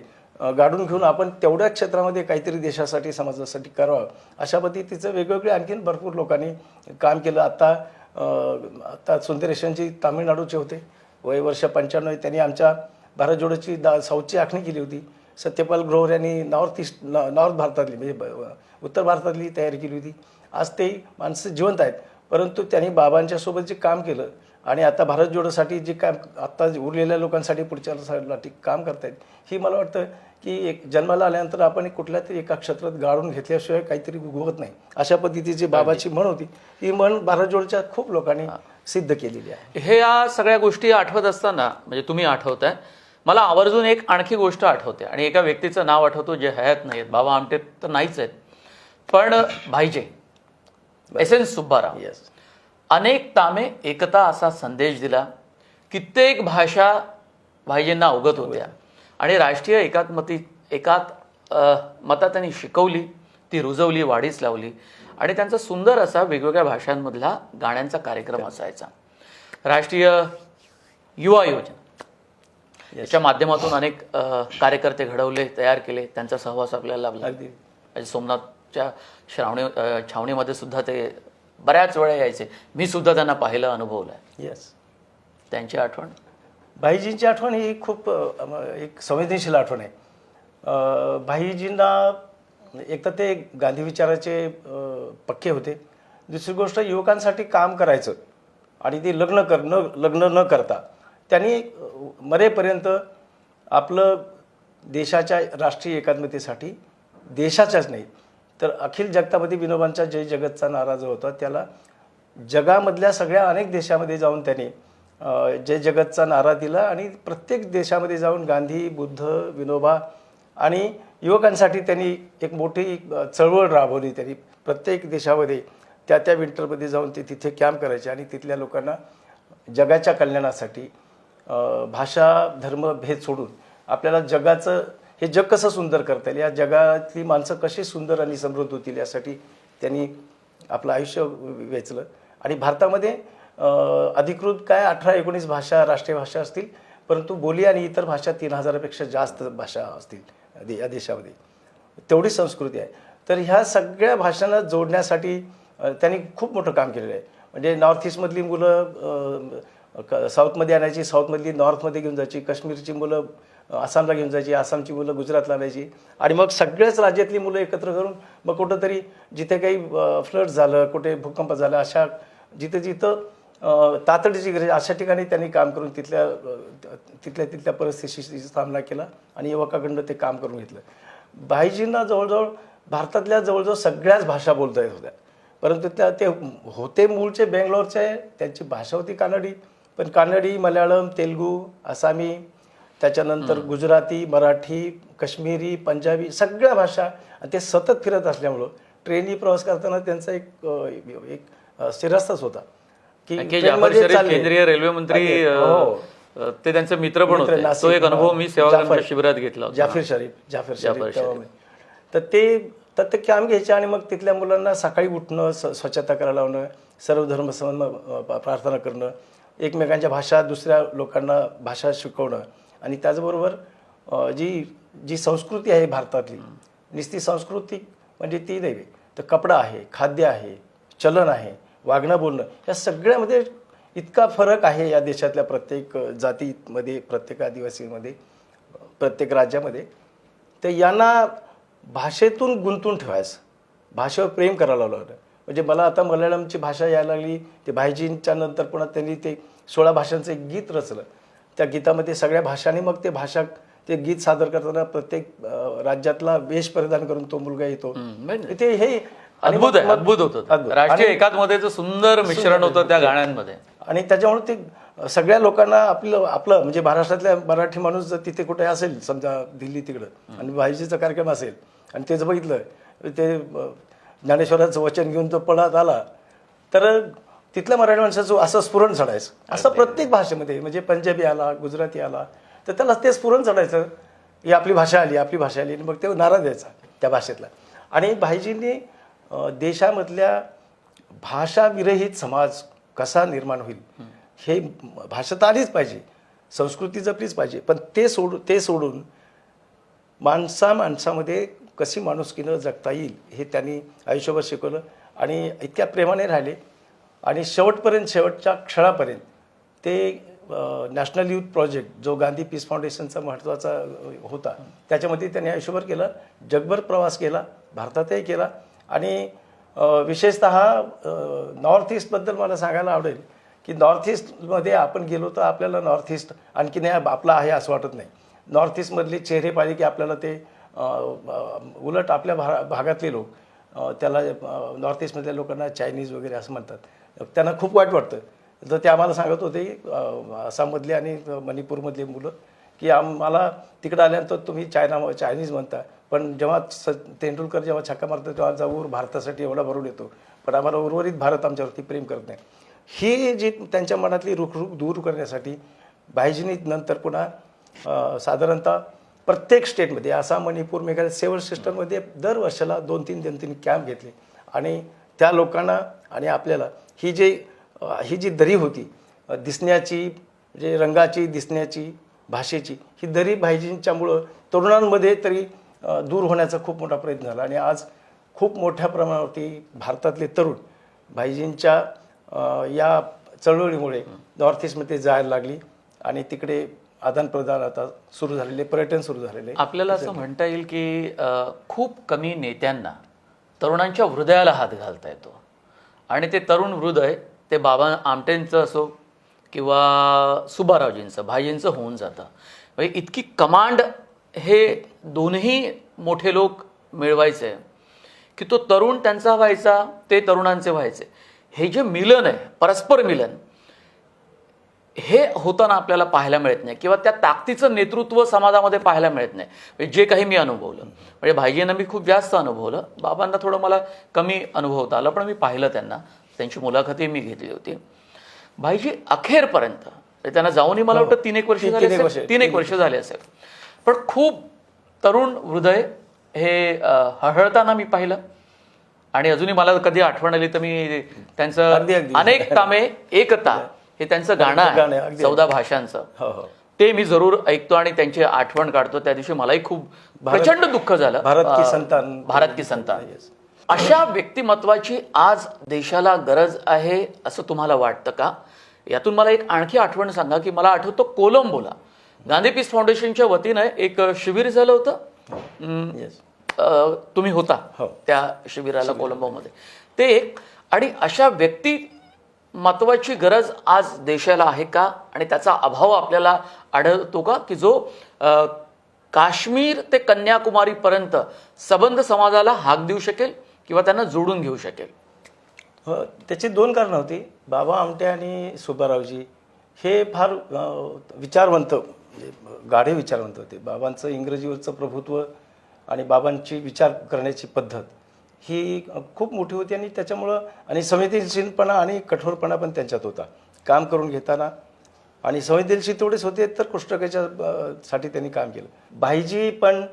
गाडून घेऊन आपण तेवढ्या क्षेत्रामध्ये काहीतरी देशासाठी समाजासाठी करावं अशा पद्धतीचं वेगवेगळे आणखीन भरपूर लोकांनी काम केलं. आता सुंदरेशांची तामिळनाडूचे होते, वय वर्ष 95. त्यांनी आमच्या भारत जोडोची साऊथची आखणी केली होती. सत्यपाल ग्रोव्हर यांनी नॉर्थ भारतातली म्हणजे उत्तर भारतातली तयारी केली होती. आज ते माणसं जिवंत आहेत, परंतु त्यांनी बाबांच्या सोबत जे काम केलं आणि आता भारत जोडोसाठी जे काम आत्ता उरलेल्या लोकांसाठी पुढच्या साठी काम करतायत, ही मला वाटतं की एक जन्माला आल्यानंतर आपण कुठल्या तरी एका क्षेत्रात गाळून घेतल्याशिवाय काहीतरी उगवत नाही. अशा पद्धतीची बाबाची म्हण होती. ही म्हण भारत जोडोच्या खूप लोकांनी सिद्ध केलेली आहे. हे या सगळ्या गोष्टी आठवत असताना म्हणजे तुम्ही आठवताय, मला आवर्जून एक आणखी गोष्ट आठवते आणि एका व्यक्तीचं नाव आठवतो जे हयात नाही आहेत. बाबा आमटे तर नाहीच आहेत, पण भाईजे SN सुब्बाराव. अनेक तामे एकता असा संदेश दिला. कित्येक भाषा भाईजींना अवगत होत्या आणि राष्ट्रीय मतात त्यांनी शिकवली, ती रुजवली, वाढीस लावली आणि त्यांचा सुंदर असा वेगवेगळ्या भाषांमधला गाण्यांचा कार्यक्रम असायचा. राष्ट्रीय युवा योजना याच्या माध्यमातून अनेक कार्यकर्ते घडवले, तयार केले, त्यांचा सहवास आपल्याला लाभला. सोमनाथच्या छावणीमध्ये सुद्धा ते बऱ्याच वेळा यायचे. मी सुद्धा त्यांना पाहिलं, अनुभवलंय. त्यांची आठवण, भाईजींची आठवण ही खूप एक संवेदनशील आठवण आहे. भाईजींना एक तर ते गांधी विचाराचे पक्के होते. दुसरी गोष्ट युवकांसाठी काम करायचं आणि ते लग्न न करता त्यांनी मरेपर्यंत आपलं देशाच्या राष्ट्रीय एकात्मतेसाठी, देशाच्याच नाही तर अखिल जगतामध्ये विनोबांचा जय जगतचा नारा जो होता त्याला जगामधल्या सगळ्या अनेक देशामध्ये जाऊन त्यांनी जय जगतचा नारा दिला आणि प्रत्येक देशामध्ये जाऊन गांधी, बुद्ध, विनोबा आणि युवकांसाठी त्यांनी एक मोठी चळवळ राबवली. त्यांनी प्रत्येक देशामध्ये त्या विंटरमध्ये जाऊन ते तिथे कॅम्प करायचे आणि तिथल्या लोकांना जगाच्या कल्याणासाठी भाषा, धर्म, भेद सोडून आपल्याला जगाचं हे जग कसं सुंदर करता येईल, या जगातली माणसं कशी सुंदर आणि समृद्ध होतील यासाठी त्यांनी आपलं आयुष्य वेचलं. आणि भारतामध्ये अधिकृत काय 18-19 भाषा राष्ट्रीय भाषा असतील, परंतु बोली आणि इतर भाषा 3000पेक्षा जास्त भाषा असतील या देशामध्ये. तेवढी संस्कृती आहे. तर ह्या सगळ्या भाषांना जोडण्यासाठी त्यांनी खूप मोठं काम केलेलं आहे. म्हणजे नॉर्थ ईस्टमधली मुलं साऊथमध्ये आणायची, साऊथमधली नॉर्थमध्ये घेऊन जायची, काश्मीरची मुलं आसामला घेऊन जायची, आसामची मुलं गुजरातला आणायची आणि मग सगळ्याच राज्यातली मुलं एकत्र करून मग कुठंतरी जिथे काही फ्लड झालं, कुठे भूकंप झाला, अशा जिथं तातडीची गरज अशा ठिकाणी त्यांनी काम करून तिथल्या परिस्थितीशी सामना केला आणि युवकाकडनं ते काम करून घेतलं. भाईजींना जवळजवळ भारतातल्या जवळजवळ सगळ्याच भाषा बोलता येत होत्या, परंतु ते होते मूळचे बेंगलोरचे. त्यांची भाषा होती कानडी, पण कानडी, मल्याळम, तेलुगू, आसामी, त्याच्यानंतर गुजराती, मराठी, काश्मीरी, पंजाबी सगळ्या भाषा, आणि ते सतत फिरत असल्यामुळं ट्रेननी प्रवास करताना त्यांचा एक शिरस्ताच होता की की जाफर ट्रेनमध्ये शरीफ चालले. केंद्रीय रेल्वे मंत्री हो. ते त्यांचे मित्र पण मित्र, होते. तो नासिक, एक अनुभव मी सेवाग्रामच्या शिबिरात घेतला होता. जाफर शरीफ तेव्हा. तर ते कॅम्प घ्यायचे आणि मग तिथल्या मुलांना सकाळी उठणं, स्वच्छता करायला लावणं, सर्व धर्म प्रार्थना करणं, एकमेकांच्या भाषा, दुसऱ्या लोकांना भाषा शिकवणं, आणि त्याचबरोबर जी संस्कृती आहे भारतातली, नुसती संस्कृती म्हणजे ती नाही, तर कपडा आहे, खाद्य आहे, चलन आहे, वागणं बोलणं, या सगळ्यामध्ये इतका फरक आहे या देशातल्या प्रत्येक जातीमध्ये, प्रत्येक आदिवासीमध्ये, प्रत्येक राज्यामध्ये. तर यांना भाषेतून गुंतून ठेवायचं, भाषेवर प्रेम करायला लागलं. म्हणजे मला आता मल्याळमची भाषा यायला लागली. ते भाईजींच्या नंतर पुन्हा त्यांनी ते 16 भाषांचं एक गीत रचलं. त्या गीतामध्ये सगळ्या भाषांनी मग ते गीत सादर करताना प्रत्येक राज्यातला वेश परिधान करून तो मुलगा येतो. ते हे अद्भुत आहे, अद्भुत होतं. राष्ट्रीय एकात्मतेचं सुंदर मिश्रण होतं त्या गाण्यांमध्ये. आणि त्याच्यामुळे ते सगळ्या लोकांना आपलं म्हणजे महाराष्ट्रातल्या मराठी माणूस जर तिथे कुठे असेल, समजा दिल्ली तिकडं, आणि भाईजीचा कार्यक्रम असेल आणि तेच बघितलं, ते ज्ञानेश्वराचं वचन घेऊन तो पळत आला, तर तिथल्या मराठी माणसाचं असं स्फुरण चढायचं. असं प्रत्येक भाषेमध्ये, म्हणजे पंजाबी आला, गुजराती आला, तर त्याला ते स्फुरण चढायचं, ही आपली भाषा आली, आपली भाषा आली, आणि मग ते नारा द्यायचा त्या भाषेतला. आणि भाईजींनी देशामधल्या भाषाविरहित समाज कसा निर्माण होईल, हे भाषा तर आलीच पाहिजे, संस्कृती जपलीच पाहिजे, पण ते सोडून माणसामध्ये कशी माणुसकीनं जगता येईल हे त्यांनी आयुष्यभर शिकवलं. आणि इतक्या प्रेमाने राहिले, आणि शेवटच्या क्षणापर्यंत ते नॅशनल युथ प्रोजेक्ट, जो गांधी पीस फाउंडेशनचा महत्त्वाचा होता, त्याच्यामध्ये त्यांनी आयुष्यभर केलं. जगभर प्रवास केला, भारतातही केला. आणि विशेषतः नॉर्थ ईस्टबद्दल मला सांगायला आवडेल की नॉर्थ ईस्टमध्ये आपण गेलो तर आपल्याला नॉर्थ ईस्ट आणखी नाही आपला आहे असं वाटत नाही. नॉर्थ ईस्टमधले चेहरे पाहिले की आपल्याला ते उलट आपल्या भागातले लोक त्याला नॉर्थ ईस्टमधल्या लोकांना चायनीज वगैरे असं म्हणतात. त्यांना खूप वाईट वाटतं. तर ते आम्हाला सांगत होते आसाममधले आणि मणिपूरमधले मुलं की आम्हाला तिकडं आल्यानंतर तुम्ही चायनीज म्हणता, पण जेव्हा तेंडुलकर जेव्हा छक्का मारतो तेव्हा जाऊन भारतासाठी एवढा भरून येतो, पण आम्हाला उर्वरित भारत आमच्यावरती प्रेम करत नाही. ही जी त्यांच्या मनातली रुखरुख दूर करण्यासाठी भाईजींनी नंतर पुन्हा साधारणतः प्रत्येक स्टेटमध्ये, आसाम, मणिपूर, मेघालय, 7 सिस्टममध्ये दर वर्षाला 2-3 कॅम्प घेतले. आणि त्या लोकांना आणि आपल्याला ही जी दरी होती दिसण्याची, म्हणजे रंगाची, दिसण्याची, भाषेची, ही दरी भाईजींच्यामुळं तरुणांमध्ये तरी दूर होण्याचा खूप मोठा प्रयत्न झाला. आणि आज खूप मोठ्या प्रमाणावरती भारतातले तरुण भाईजींच्या या चळवळीमुळे नॉर्थ ईस्टमध्ये जायला लागली, आणि तिकडे आदानप्रदान आता सुरू झालेले, पर्यटन सुरू झालेले. आपल्याला असं म्हणता येईल की खूप कमी नेत्यांना तरुणांच्या हृदयाला हात घालता येतो, आणि ते तरुण हृदय ते बाबा आमटेंचं असो किंवा सुब्बारावजींचं, भाईजींचं होऊन जातं. म्हणजे इतकी कमांड हे दोन्ही मोठे लोक मिळवायचे की तो तरुण त्यांचा व्हायचा, ते तरुणांचे व्हायचे. हे जे मिलन आहे, परस्पर मिलन, हे होताना आपल्याला पाहायला मिळत नाही, किंवा त्या ताकदीचं नेतृत्व समाजामध्ये पाहायला मिळत नाही. म्हणजे जे काही मी अनुभवलं, म्हणजे भाईजींना मी खूप जास्त अनुभवलं, बाबांना थोडं मला कमी अनुभवता आलं, पण मी पाहिलं त्यांना, त्यांची मुलाखती मी घेतली होती. भाईजी अखेरपर्यंत, त्यांना जाऊनही मला वाटतं 3-1 वर्ष झाले असेल, 3-1 वर्ष झाले असेल, पण खूप तरुण हृदय हे हळहळताना मी पाहिलं. आणि अजूनही मला कधी आठवण आली तर मी त्यांचं अनेक कामे एकता हे त्यांचं गाणं आहे 14 भाषांचं, ते मी जरूर ऐकतो आणि त्यांची आठवण काढतो. त्या दिवशी मलाही खूप प्रचंड दुःख झालं. भारत की संतान. अशा व्यक्तिमत्वाची आज देशाला गरज आहे असं तुम्हाला वाटतं का? यातून मला एक आणखी आठवण सांगा की मला आठवतं कोलंबोला गांधी पीस फाउंडेशनच्या वतीनं एक शिबिर झालं होतं. तुम्ही होता त्या शिबिराला कोलंबोमध्ये. ते एक, आणि अशा व्यक्तिमत्वाची गरज आज देशाला आहे का? आणि त्याचा अभाव आपल्याला आढळतो का की जो काश्मीर ते कन्याकुमारीपर्यंत सबंध समाजाला हाक देऊ शकेल किंवा त्यांना जोडून घेऊ शकेल? त्याची 2 कारणं होती. बाबा आमटे आणि सुब्बारावजी हे फार विचारवंत गाढे विचारवंत होते. बाबांचं इंग्रजीवरचं प्रभुत्व आणि बाबांची विचार करण्याची पद्धत ही खूप मोठी होती आणि त्याच्यामुळं आणि संवेदनशीलपणा आणि कठोरपणा पण त्यांच्यात होता. काम करून घेताना आणि संवेदनशील तेवढेच होते तर कुष्ठरोग्याच्या साठी त्यांनी काम केलं. भाईजी पण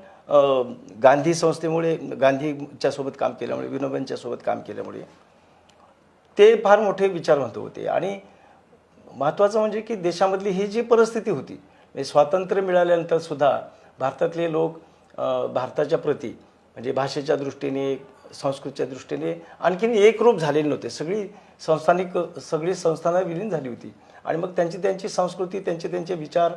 गांधी संस्थेमुळे गांधीच्या सोबत काम केल्यामुळे विनोबांच्या सोबत काम केल्यामुळे ते फार मोठे विचारवंत होते. आणि महत्त्वाचं म्हणजे की देशामधली ही जी परिस्थिती होती म्हणजे स्वातंत्र्य मिळाल्यानंतर सुद्धा भारतातले लोक भारताच्या प्रती म्हणजे भाषेच्या दृष्टीने संस्कृतीच्या दृष्टीने आणखीन एकरूप झालेले नव्हते. सगळी संस्थानं विलीन झाली होती आणि मग त्यांची संस्कृती त्यांचे विचार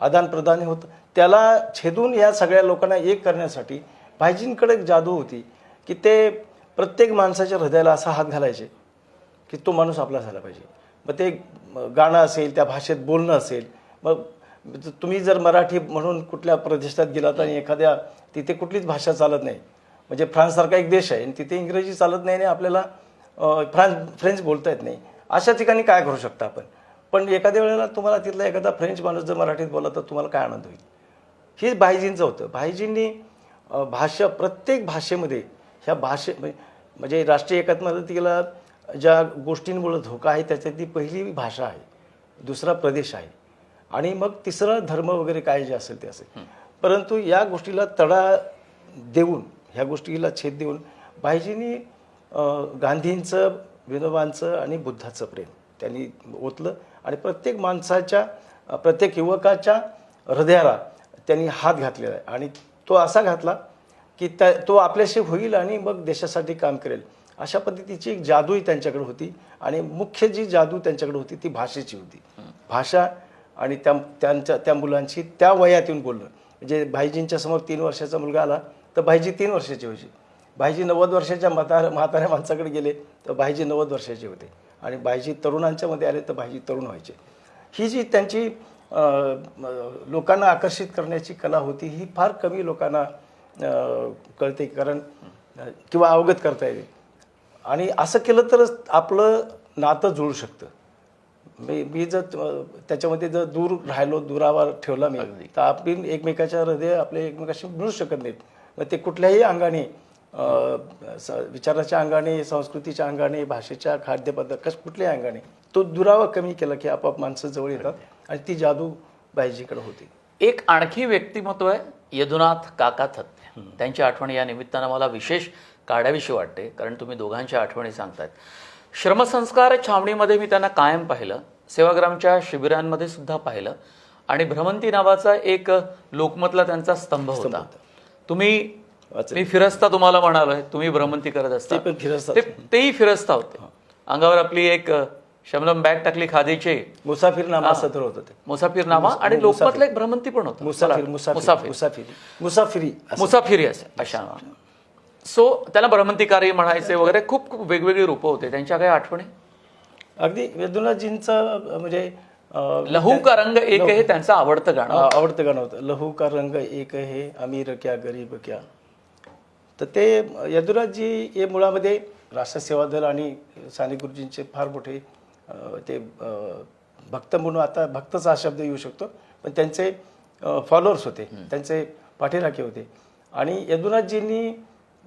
आदानप्रदान होतं. त्याला छेदून या सगळ्या लोकांना एक करण्यासाठी भाईजींकडे एक जादू होती की ते प्रत्येक माणसाच्या हृदयाला असा हात घालायचे की तो माणूस आपला झाला पाहिजे. मग ते गाणं असेल त्या भाषेत बोलणं असेल. मग तुम्ही जर मराठी म्हणून कुठल्या प्रदेशात गेलात आणि एखाद्या तिथे कुठलीच भाषा चालत नाही म्हणजे फ्रान्ससारखा एक देश आहे आणि तिथे इंग्रजी चालत नाही आणि आपल्याला फ्रेंच बोलता येत नाही अशा ठिकाणी काय करू शकता आपण. पण एखाद्या वेळेला तुम्हाला तिथला एखादा फ्रेंच माणूस जर मराठीत बोलला तर तुम्हाला काय आनंद होईल. हे भाईजींचं होतं. भाईजींनी प्रत्येक भाषेमध्ये ह्या म्हणजे राष्ट्रीय एकात्मतेला ज्या गोष्टींमुळे धोका आहे त्याच्यातली पहिली भाषा आहे, दुसरा प्रदेश आहे आणि मग तिसरा धर्म वगैरे काय जे असेल ते असेल. परंतु या गोष्टीला तडा देऊन ह्या गोष्टीला छेद देऊन भाईजींनी गांधींचं विनोबांचं आणि बुद्धाचं प्रेम त्यांनी ओतलं आणि प्रत्येक माणसाच्या प्रत्येक युवकाच्या हृदयाला त्यांनी हात घातलेला आहे आणि तो असा घातला की तो आपल्याशी होईल आणि मग देशासाठी काम करेल अशा पद्धतीची एक जादूही त्यांच्याकडे होती. आणि मुख्य जी जादू त्यांच्याकडे होती ती भाषेची होती. भाषा आणि त्या मुलांची त्या वयात येऊन बोलणं म्हणजे भाईजींच्या समोर 3 वर्षाचा मुलगा आला तर भाईजी 3 वर्षाचे व्हायचे. भाईजी 90 वर्षाच्या म्हाताऱ्या माणसाकडे गेले तर भाईजी 90 वर्षाचे होते आणि भाईजी तरुणांच्या मध्ये आले तर भाईजी तरुण व्हायचे. ही जी त्यांची लोकांना आकर्षित करण्याची कला होती ही फार कमी लोकांना कळते कारण किंवा अवगत करता येते. आणि असं केलं तरच आपलं नातं जुळू शकतं. मी जर त्याच्यामध्ये जर दूर राहिलो दुरावा ठेवला मी तर आपण एकमेकाच्या हृदय आपल्या एकमेकाशी मिळू शकत नाहीत. मग ते कुठल्याही अंगाने विचाराच्या अंगाने संस्कृतीच्या अंगाने भाषेच्या खाद्यपदार्थ कुठल्याही अंगाने तो दुरावा कमी केला की आपोआप माणसं जवळ येतात आणि ती जादू भाईजीकडे होती. एक आणखी व्यक्तिमत्व आहे यदुनाथ काका थत्ते. त्यांची आठवण या निमित्तानं मला विशेष काढावीशी वाटते कारण तुम्ही दोघांच्या आठवणी सांगतायत. श्रमसंस्कार छावणीमध्ये मी त्यांना कायम पाहिलं, सेवाग्रामच्या शिबिरांमध्ये सुद्धा पाहिलं आणि भ्रमंती नावाचा एक लोकमतला त्यांचा स्तंभ होता. मी फिरस्ता तुम्हाला म्हणालोय, तुम्ही भ्रमंती करत असता, तेही फिरस्ता होते. अंगावर आपली एक शमलम बॅग टाकली खादीचे, मुसाफिरनामा सदर होतं ते. मुसाफिरनामा आणि लोकमतला एक भ्रमंती पण होतं, मुसाफिरी असे अशा. सो त्याला भ्रमंतीकारी म्हणायचे वगैरे खूप खूप वेगवेगळी रूपं होते. त्यांच्या काही आठवणी? अगदी यदुनाथजींचं म्हणजे लहू का रंग एक हे त्यांचं आवडतं गाणं होतं. लहू का रंग एक हे अमीर क्या गरीब क्या. तर ते यदुनाथजी हे मुळामध्ये राष्ट्रसेवा दल आणि साने गुरुजींचे फार मोठे ते भक्त म्हणून आता भक्तचा हा शब्द येऊ शकतो पण त्यांचे फॉलोअर्स होते, त्यांचे पाठीराखे होते. आणि यदुनाथजींनी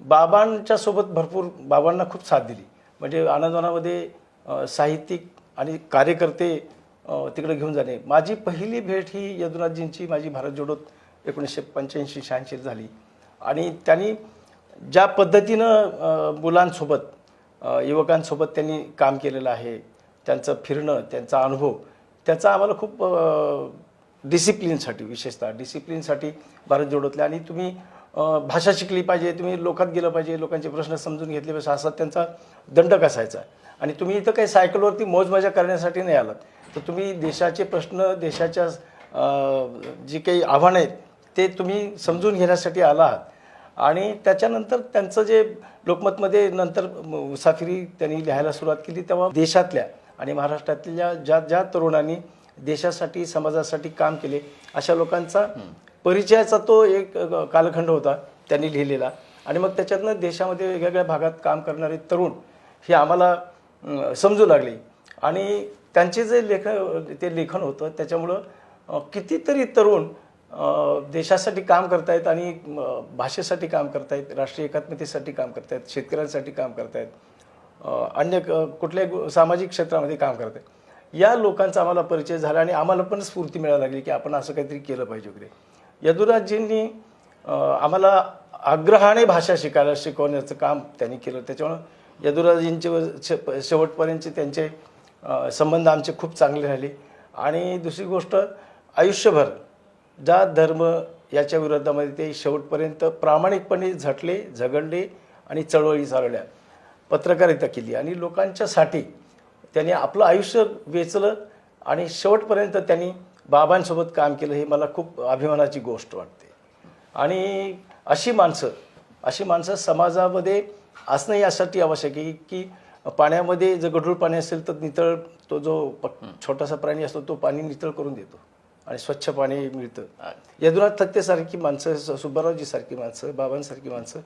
बाबांच्या सोबत भरपूर बाबांना खूप साथ दिली. म्हणजे आनंदवनामध्ये साहित्यिक आणि कार्यकर्ते तिकडे घेऊन जाणे. माझी पहिली भेट ही यदुनाथजींची माझी भारत जोडोत 1985-86 झाली. आणि त्यांनी ज्या पद्धतीनं मुलांसोबत युवकांसोबत त्यांनी काम केलेलं आहे, त्यांचं फिरणं, त्यांचा अनुभव, त्याचा आम्हाला खूप डिसिप्लिनसाठी विशेषतः डिसिप्लिनसाठी भारत जोडोतल्या. आणि तुम्ही भाषा शिकली पाहिजे, तुम्ही लोकात गेलं पाहिजे, लोकांचे प्रश्न समजून घेतले पाहिजे असा त्यांचा दंडक असायचा. आणि तुम्ही इथं काही सायकलवरती मौजमजा करण्यासाठी नाही आलात तर तुम्ही देशाचे प्रश्न, देशाच्या जी काही आव्हानं आहेत ते तुम्ही समजून घेण्यासाठी आला आहात. आणि त्याच्यानंतर त्यांचं जे लोकमतमध्ये नंतर मुसाफिरी त्यांनी लिहायला सुरुवात केली तेव्हा देशातल्या आणि महाराष्ट्रातल्या ज्या तरुणांनी देशासाठी समाजासाठी काम केले अशा लोकांचा परिचयाचा तो एक कालखंड होता त्यांनी लिहिलेला. आणि मग त्याच्यातनं देशामध्ये वेगवेगळ्या भागात काम करणारे तरुण हे आम्हाला समजू लागले. आणि त्यांचे जे लेखन होतं त्याच्यामुळं कितीतरी तरुण देशासाठी काम करतायत आणि भाषेसाठी काम करतायत, राष्ट्रीय एकात्मतेसाठी काम करतायत, शेतकऱ्यांसाठी काम करतायत, अन्य कुठल्याही सामाजिक क्षेत्रामध्ये काम करतायत. या लोकांचा आम्हाला परिचय झाला आणि आम्हाला पण स्फूर्ती मिळायला लागली की आपण असं काहीतरी केलं पाहिजे वगैरे. यदुराजजींनी आम्हाला आग्रहाने भाषा शिकवण्याचं काम त्यांनी केलं. त्याच्यामुळं यदुराजजींचे शेवटपर्यंतचे त्यांचे संबंध आमचे खूप चांगले राहिले. आणि दुसरी गोष्ट, आयुष्यभर जात धर्म याच्या विरोधामध्ये ते शेवटपर्यंत प्रामाणिकपणे झटले, झगडले आणि चळवळी चालवल्या, पत्रकारिता केली आणि लोकांच्यासाठी त्यांनी आपलं आयुष्य वेचलं आणि शेवटपर्यंत त्यांनी बाबांसोबत काम केलं. हे मला खूप अभिमानाची गोष्ट वाटते. आणि अशी माणसं समाजामध्ये असणं यासाठी आवश्यक आहे की पाण्यामध्ये जर गढूळ पाणी असेल तर नितळ, तो जो छोटासा प्राणी असतो तो पाणी नितळ करून देतो आणि स्वच्छ पाणी मिळतं. यदुनाथ थत्तेसारखी माणसं, सुब्बारावजी सारखी माणसं, बाबांसारखी माणसं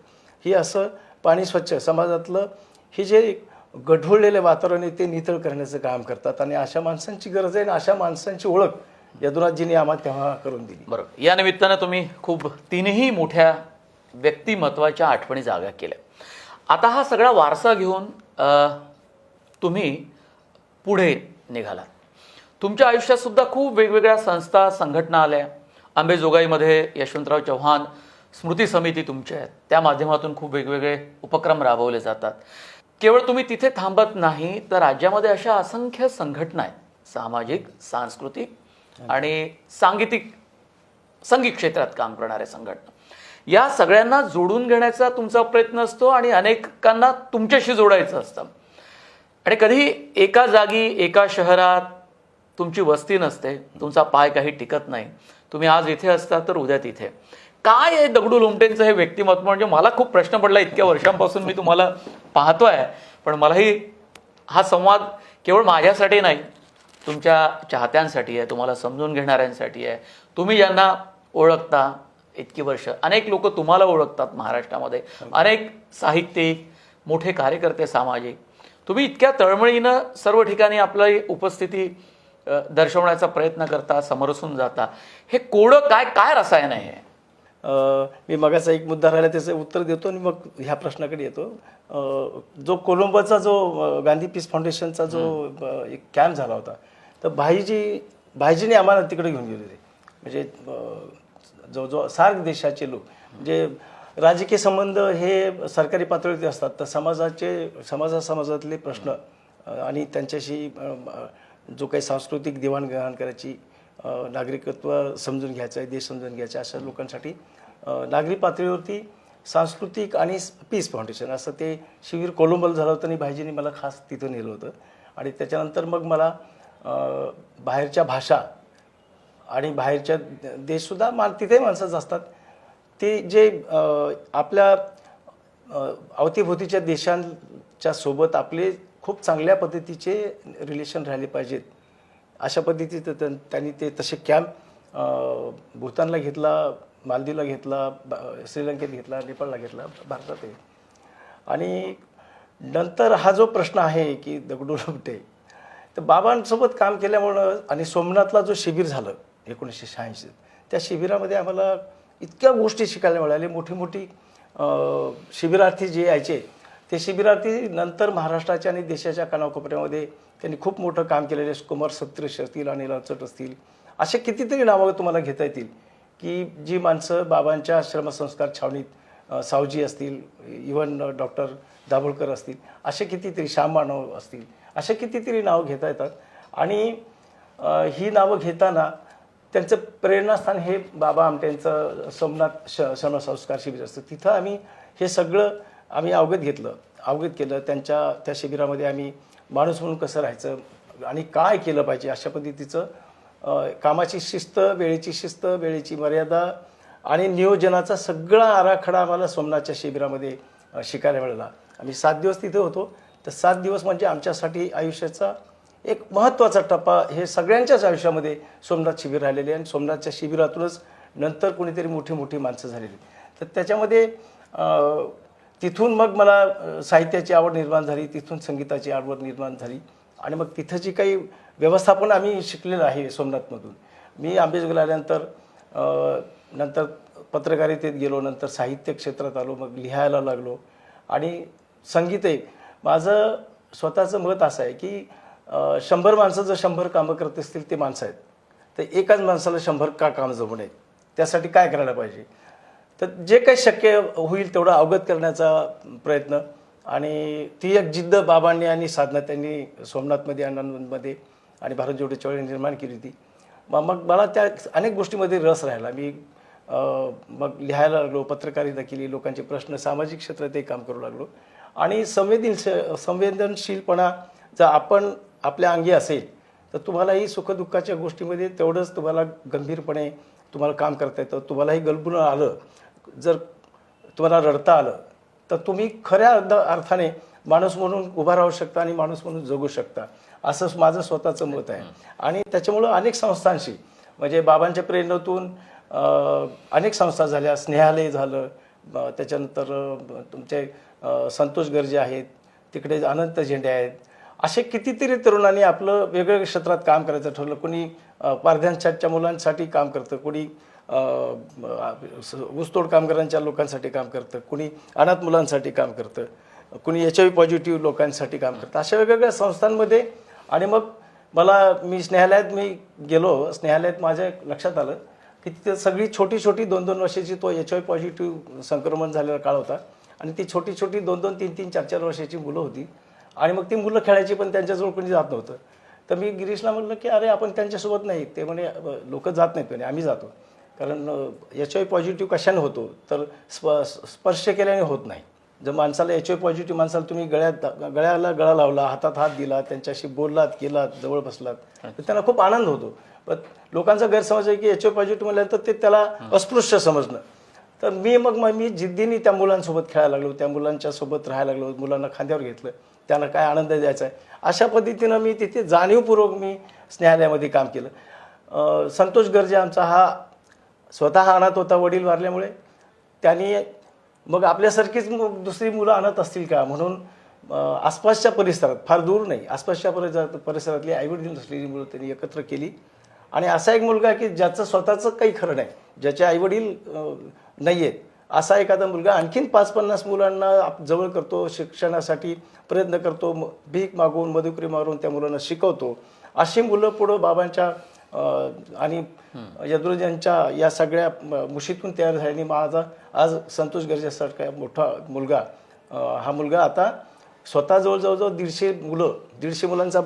ही असं पाणी स्वच्छ समाजातलं हे जे गढूळलेलं वातावरण आहे ते नितळ करण्याचं काम करतात. आणि अशा माणसांची गरज आहे आणि अशा माणसांची ओळख यदुनाथजींनी आम्हाला तेव्हा करून दिली. बरोबर. या निमित्तानं तुम्ही खूप तीनही मोठ्या व्यक्तिमत्वाच्या आठवणी जागा केल्या. आता हा सगळा वारसा घेऊन तुम्ही पुढे निघालात. तुमच्या आयुष्यात सुद्धा खूप वेगवेगळ्या संस्था, संघटना आल्या. अंबेजोगाईमध्ये यशवंतराव चव्हाण स्मृती समिती तुमच्या आहेत, त्या माध्यमातून खूप वेगवेगळे उपक्रम राबवले जातात. केवळ तुम्ही तिथे थांबत नाही तर राज्यामध्ये अशा असंख्य संघटना आहेत, सामाजिक, सांस्कृतिक आणि संगीत क्षेत्रात काम करणाऱ्या संघटना. या सगळ्यांना जोडून घेण्याचा तुमचा प्रयत्न असतो आणि अनेकांना तुमच्याशी जोडायचं असतं. आणि कधी एका जागी, एका शहरात तुमची वस्ती नसते, तुमचा पाय काही टिकत नाही. तुम्ही आज इथे असता तर उद्या तिथे. काय आहे दगडू लोमटेंचं हे व्यक्तिमत्व? म्हणजे मला खूप प्रश्न पडला, इतक्या वर्षांपासून मी तुम्हाला पाहतोय, पण मलाही हा संवाद केवळ माझ्यासाठी नाही, तुमच्या चाहत्यांसाठी आहे, तुम्हाला समजून घेणाऱ्यांसाठी आहे. तुम्ही ज्यांना ओळखता इतकी वर्ष, अनेक लोक तुम्हाला ओळखतात महाराष्ट्रामध्ये, अनेक साहित्यिक, मोठे कार्यकर्ते सामाजिक. तुम्ही इतक्या तळमळीनं सर्व ठिकाणी आपली उपस्थिती दर्शवण्याचा प्रयत्न करता, समरसून जाता. हे कोडं काय रसायन आहे? मी मगाचा एक मुद्दा राहिला त्याचं उत्तर देतो आणि मग ह्या प्रश्नाकडे येतो. जो कोलंबोचा जो गांधी पीस फाउंडेशनचा जो एक कॅम्प झाला होता, तर भाईजीने आम्हाला तिकडे घेऊन गेले होते. म्हणजे जो सार्क देशाचे लोक, म्हणजे राजकीय संबंध हे सरकारी पातळीवरती असतात, तर समाजातले प्रश्न आणि त्यांच्याशी जो काही सांस्कृतिक देवाणघेवाण करायची, नागरिकत्व समजून घ्यायचं आहे, देश समजून घ्यायचा, अशा लोकांसाठी नागरी पातळीवरती सांस्कृतिक आणि पीस फाउंडेशन असं ते शिबिर कोलंबोला झालं होतं आणि भाईजींनी मला खास तिथं नेलं होतं. आणि त्याच्यानंतर मग मला बाहेरच्या भाषा आणि बाहेरच्या देशसुद्धा तिथे माणसंच असतात, ते जे आपल्या अवतीभोवतीच्या देशांच्या सोबत आपले खूप चांगल्या पद्धतीचे रिलेशन राहिले पाहिजेत, अशा पद्धतीचं त्यांनी ते तसे कॅम्प भूतानला घेतला, मालदीवला घेतला, श्रीलंकेत घेतला, नेपाळला घेतला, भारतात आहे. आणि नंतर हा जो प्रश्न आहे की दगडू लोमटे, तर बाबांसोबत काम केल्यामुळं आणि सोमनाथला जो शिबिर झालं 1986, त्या शिबिरामध्ये आम्हाला इतक्या गोष्टी शिकायला मिळाल्या. मोठी शिबिरार्थी जे यायचे, ते शिबिरार्थी नंतर महाराष्ट्राच्या आणि देशाच्या कानाकोपऱ्यामध्ये त्यांनी खूप मोठं काम केलेले. कुमार सत्रेश असतील, अनिल अचट असतील, असे कितीतरी नावं तुम्हाला घेता येतील की जी माणसं बाबांच्या श्रमसंस्कार छावणीत, सावजी असतील, इव्हन डॉक्टर दाभोळकर असतील, असे कितीतरी, श्याम मानव असतील, असे कितीतरी नावं घेता येतात. आणि ही नावं घेताना त्यांचं प्रेरणास्थान हे बाबा आमट्यांचं सोमनाथ श्रमसंस्कार शिबिर असतं. तिथं आम्ही हे सगळं अवगत केलं. त्या शिबिरामध्ये आम्ही माणूस म्हणून कसं राहायचं आणि काय केलं पाहिजे, अशा पद्धतीचं कामाची शिस्त, वेळेची मर्यादा आणि नियोजनाचा सगळा आराखडा आम्हाला सोमनाथच्या शिबिरामध्ये शिकायला मिळाला. आम्ही 7 दिवस तिथे होतो. तर 7 दिवस म्हणजे आमच्यासाठी आयुष्याचा एक महत्त्वाचा टप्पा हे सगळ्यांच्याच आयुष्यामध्ये सोमनाथ शिबिर राहिलेले. आणि सोमनाथच्या शिबिरातूनच नंतर कोणीतरी मोठी माणसं झालेली. तर त्याच्यामध्ये तिथून मग मला साहित्याची आवड निर्माण झाली, तिथून संगीताची आवड निर्माण झाली. आणि मग तिथं जी काही व्यवस्थापन आम्ही शिकलेलं आहे सोमनाथमधून, मी आंबेजोगाईला आल्यानंतर नंतर पत्रकारितेत गेलो, नंतर साहित्य क्षेत्रात आलो, मग लिहायला लागलो. आणि संगीतही माझं स्वतःचं मत असं आहे की 100 माणसं जर 100 कामं करत असतील ते माणसं आहेत, तर एकाच माणसाला 100 का काम जमू नये, त्यासाठी काय करायला पाहिजे. तर जे काही शक्य होईल तेवढं अवगत करण्याचा प्रयत्न, आणि ती एक जिद्द बाबांनी आणि साधना त्यांनी सोमनाथमध्ये, आनंदमध्ये आणि भारत जोडीच्या वेळी निर्माण केली होती. मग मला त्या अनेक गोष्टीमध्ये रस राहिला. मी मग लिहायला लागलो, पत्रकारिता केली, लोकांचे प्रश्न, सामाजिक क्षेत्रातही काम करू लागलो. आणि संवेदनशीलपणा जर आपण आपल्या अंगी असेल तर तुम्हालाही सुखदुःखाच्या गोष्टीमध्ये तेवढंच तुम्हाला गंभीरपणे तुम्हाला काम करता येतं. तुम्हालाही गलबून आलं, जर तुम्हाला रडता आलं, तर तुम्ही खऱ्या अर्थाने माणूस म्हणून उभा राहू शकता आणि माणूस म्हणून जगू शकता, असं माझं स्वतःचं मत आहे. आणि त्याच्यामुळं अनेक संस्थांशी, म्हणजे बाबांच्या प्रेरणेतून अनेक संस्था झाल्या, स्नेहालय झालं, त्याच्यानंतर तुमचे संतोष गर्जे आहेत, तिकडे अनंत झेंडे आहेत. असे कितीतरी तरुणांनी आपलं वेगवेगळ्या क्षेत्रात काम करायचं ठरवलं. कोणी पारध्यांच्या मुलांसाठी काम करतं, कोणी ऊसतोड कामगारांच्या लोकांसाठी काम करतं, कोणी अनाथ मुलांसाठी काम करतं, कोणी HIV पॉझिटिव्ह लोकांसाठी काम करतं, अशा वेगवेगळ्या संस्थांमध्ये. आणि मग मी स्नेहालयात गेलो. स्नेहालयात माझ्या लक्षात आलं की तिथे सगळी छोटी 2-2 वर्षाची, तो HIV पॉझिटिव्ह संक्रमण झालेला काळ होता, आणि ती छोटी 2-2, 3-3, 4-4 वर्षाची मुलं होती. आणि मग ती मुलं खेळायची, पण त्यांच्याजवळ कोणी जात नव्हतं. तर मी गिरीशला म्हटलं की अरे आपण त्यांच्यासोबत नाही. ते म्हणे लोक जात नाहीत, म्हणे आम्ही जातो. कारण HIV पॉझिटिव्ह कशाने होतो, तर स्पर्श केल्याने होत नाही. जर माणसाला HIV पॉझिटिव्ह माणसाला तुम्ही गळ्याला गळा लावला, हातात हात दिला, त्यांच्याशी बोललात, केलात, जवळ बसलात, तर त्यांना खूप आनंद होतो. पण लोकांचा गैरसमज आहे की HIV पॉझिटिव्ह म्हटल्यानंतर ते त्याला अस्पृश्य समजणं. तर मी जिद्दीने त्या मुलांसोबत खेळायला लागलो, त्या मुलांच्या सोबत राहायला लागलो, मुलांना खांद्यावर घेतलं, त्यांना काय आनंद द्यायचा आहे, अशा पद्धतीनं मी तिथे जाणीवपूर्वक स्नेहालयामध्ये काम केलं. संतोष गर्जे आमचा हा स्वतः अनाथ होता, वडील वारल्यामुळे. त्यांनी मग आपल्यासारखीच दुसरी मुलं अनाथ असतील का म्हणून आसपासच्या परिसरात, फार दूर नाही, आसपासच्या परिसरातली आईवडील नसलेली मुलं त्यांनी एकत्र केली. आणि असा एक मुलगा की ज्याचं स्वतःचं काही खरं नाही, ज्याचे आईवडील नाही आहेत, असा एखादा मुलगा आणखीन 5-50 मुलांना जवळ करतो, शिक्षणासाठी प्रयत्न करतो, भीक मागून, मधुकरी मारून त्या मुलांना शिकवतो. अशी मुलं पुढं बाबांच्या आणि यदुराजांच्या या सगळ्या मुशीतून तयार झाल्याने माझा आज संतोष गर्जेसारखा मोठा मुलगा, हा मुलगा आता स्वतः जवळजवळ 150 मुलांचा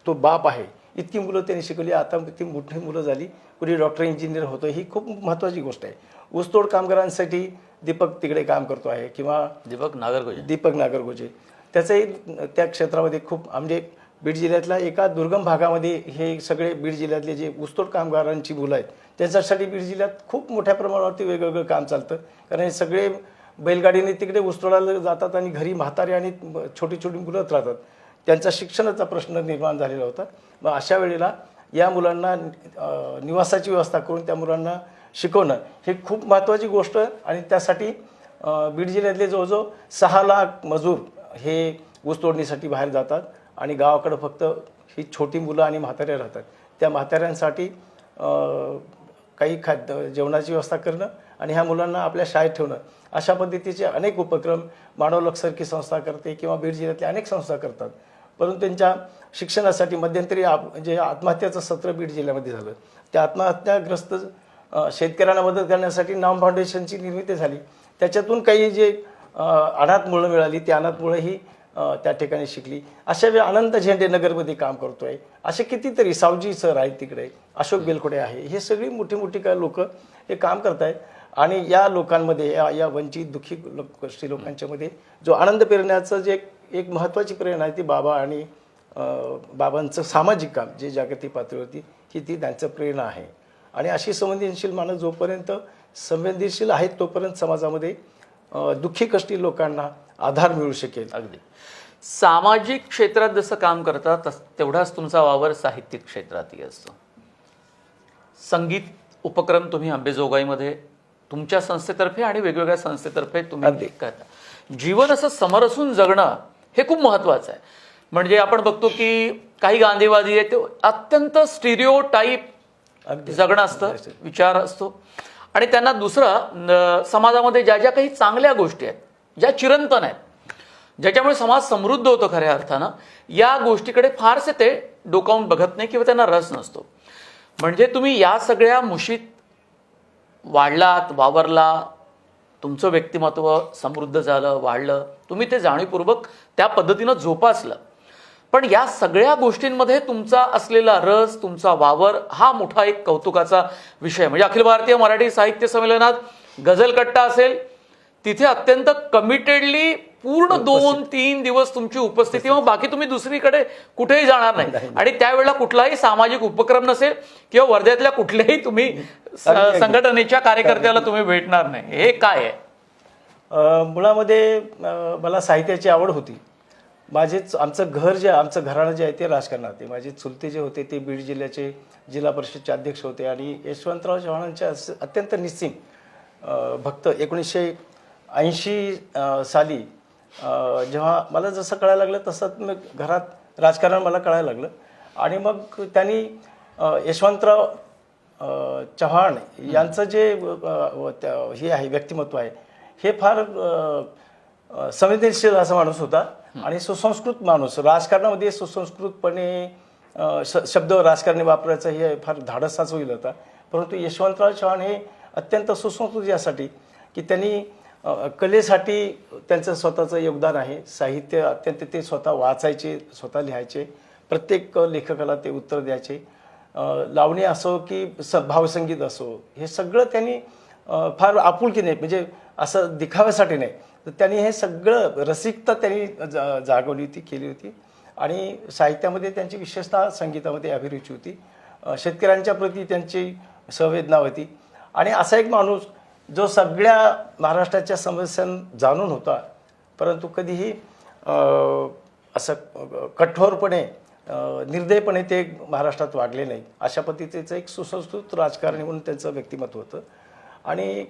तो बाप आहे. इतकी मुलं त्यांनी शिकवली, आता ती मोठी मुलं झाली, कुणी डॉक्टर, इंजिनियर होतं. ही खूप महत्त्वाची गोष्ट आहे. ऊसतोड कामगारांसाठी दीपक तिकडे काम करतो आहे, किंवा दीपक नागरगोजे त्याचंही त्या क्षेत्रामध्ये खूप, म्हणजे बीड जिल्ह्यातल्या एका दुर्गम भागामध्ये हे सगळे बीड जिल्ह्यातले जे ऊसतोड कामगारांची मुलं आहेत त्यांच्यासाठी बीड जिल्ह्यात खूप मोठ्या प्रमाणावरती वेगवेगळं काम चालतं. कारण हे सगळे बैलगाडीने तिकडे ऊसतोडाला जातात आणि घरी म्हातारे आणि छोटी मुलं राहतात. त्यांचा शिक्षणाचा प्रश्न निर्माण झालेला होता. मग अशा वेळेला या मुलांना निवासाची व्यवस्था करून त्या मुलांना शिकवणं हे खूप महत्त्वाची गोष्ट. आणि त्यासाठी बीड जिल्ह्यातले जवळजवळ 6 लाख मजूर हे ऊस तोडणीसाठी बाहेर जातात, आणि गावाकडं फक्त ही छोटी मुलं आणि म्हातारे राहतात. त्या म्हाताऱ्यांसाठी काही जेवणाची व्यवस्था करणं आणि ह्या मुलांना आपल्या शाळेत ठेवणं, अशा पद्धतीचे अनेक उपक्रम मानवलकसारखी संस्था करते, किंवा बीड जिल्ह्यातल्या अनेक संस्था करतात. परंतु त्यांच्या शिक्षणासाठी मध्यंतरी जे आत्महत्याचं सत्र बीड जिल्ह्यामध्ये झालं, त्या आत्महत्याग्रस्त शेतकऱ्यांना मदत करण्यासाठी नाम फाउंडेशनची निर्मिती झाली. त्याच्यातून काही जे अनाथ मुलं मिळाली, ती अनाथ मुलं ही त्या ठिकाणी शिकली. अशा वेळी अनंत झेंडे नगरमध्ये काम करतोय, असे कितीतरी, सावजी सर आहेत तिकडे, अशोक बेलखोडे आहे, हे सगळी मोठी काय लोक हे काम करत आहेत. आणि या लोकांमध्ये, या वंचित दुःखी लोकांच्या मध्ये जो आनंद पेरण्याचं जे एक महत्त्वाची प्रेरणा आहे ती बाबा आणि बाबांचं सामाजिक काम जे जागतिक पातळीवरती ती त्यांचं प्रेरणा आहे. आणि अशी संवेदनशील माणूस जोपर्यंत संवेदनशील आहेत तोपर्यंत समाजामध्ये दुःखी कष्टी लोकांना आधार मिळू शकेल. अगदी सामाजिक क्षेत्रात जसं काम करतात तेवढाच तुमचा वावर साहित्यिक क्षेत्रातही असतो. संगीत उपक्रम तुम्ही अंबेजोगाईमध्ये तुमच्या संस्थेतर्फे आणि वेगवेगळ्या संस्थेतर्फे तुम्ही करता. जीवन असं समरसून जगणं हे खूप महत्त्वाचं आहे. म्हणजे आपण बघतो की काही गांधीवादी आहेत ते अत्यंत स्टिरिओटाईप अगदी. जगणं असतं, विचार असतो. आणि त्यांना दुसरं समाजामध्ये ज्या ज्या काही चांगल्या गोष्टी आहेत, ज्या चिरंतन आहेत, ज्याच्यामुळे समाज समृद्ध होतो खऱ्या अर्थानं, या गोष्टीकडे फारसे ते डोकावून बघत नाही किंवा त्यांना रस नसतो. म्हणजे तुम्ही या सगळ्या मुशीत वाढलात, वावरला, तुमचं व्यक्तिमत्व समृद्ध झालं, वाढलं, तुम्ही ते जाणीवपूर्वक त्या पद्धतीनं जोपासलं. पण या सगळ्या गोष्टींमध्ये तुमचा असलेला रस, तुमचा वावर हा मोठा एक कौतुकाचा विषय. म्हणजे अखिल भारतीय मराठी साहित्य संमेलनात गझल कट्टा असेल, तिथे अत्यंत कमिटेडली पूर्ण 2-3 दिवस तुमची उपस्थिती, मग बाकी तुम्ही दुसरीकडे कुठेही जाणार नाही. आणि त्यावेळेला कुठलाही सामाजिक उपक्रम नसेल किंवा वर्ध्यातल्या कुठल्याही तुम्ही संघटनेच्या कार्यकर्त्याला तुम्ही भेटणार नाही. हे काय आहे? मुळामध्ये मला साहित्याची आवड होती. आमचं घराणं जे आहे ते राजकारणात आहे. माझे चुलते जे होते ते बीड जिल्ह्याचे जिल्हा परिषदचे अध्यक्ष होते आणि यशवंतराव चव्हाणांच्या अत्यंत निस्सीम भक्त. 1980 साली जेव्हा मला जसं कळायला लागलं तसं मग घरात राजकारण मला कळायला लागलं. आणि मग त्यांनी यशवंतराव चव्हाण यांचं जे हे आहे व्यक्तिमत्व आहे, हे फार संवेदनशील असा माणूस होता आणि सुसंस्कृत माणूस. राजकारणामध्ये सुसंस्कृतपणे शब्द राजकारणी वापरायचं हे फार धाडसाच होईल होता. परंतु यशवंतराव चव्हाण हे अत्यंत सुसंस्कृत यासाठी की त्यांनी कलेसाठी त्यांचं स्वतःचं योगदान आहे. साहित्य अत्यंत ते स्वतः वाचायचे, स्वतः लिहायचे, प्रत्येक लेखकाला ते उत्तर द्यायचे. लावणी असो की भावसंगीत असो, हे सगळं त्यांनी फार आपुलकीने, म्हणजे असं दिखाव्यासाठी नाही, तर त्यांनी हे सगळं रसिकता त्यांनी जागवली होती, केली होती. आणि साहित्यामध्ये त्यांची विशेषतः संगीतामध्ये अभिरुची होती. शेतकऱ्यांच्या प्रती त्यांची संवेदना होती. आणि असा एक माणूस जो सगळ्या महाराष्ट्राच्या समस्या जाणून होता, परंतु कधीही असं कठोरपणे निर्दयपणे ते महाराष्ट्रात वागले नाही. अशा पद्धतीचं एक सुसंस्कृत राजकारणी म्हणून त्यांचं व्यक्तिमत्व होतं. आणि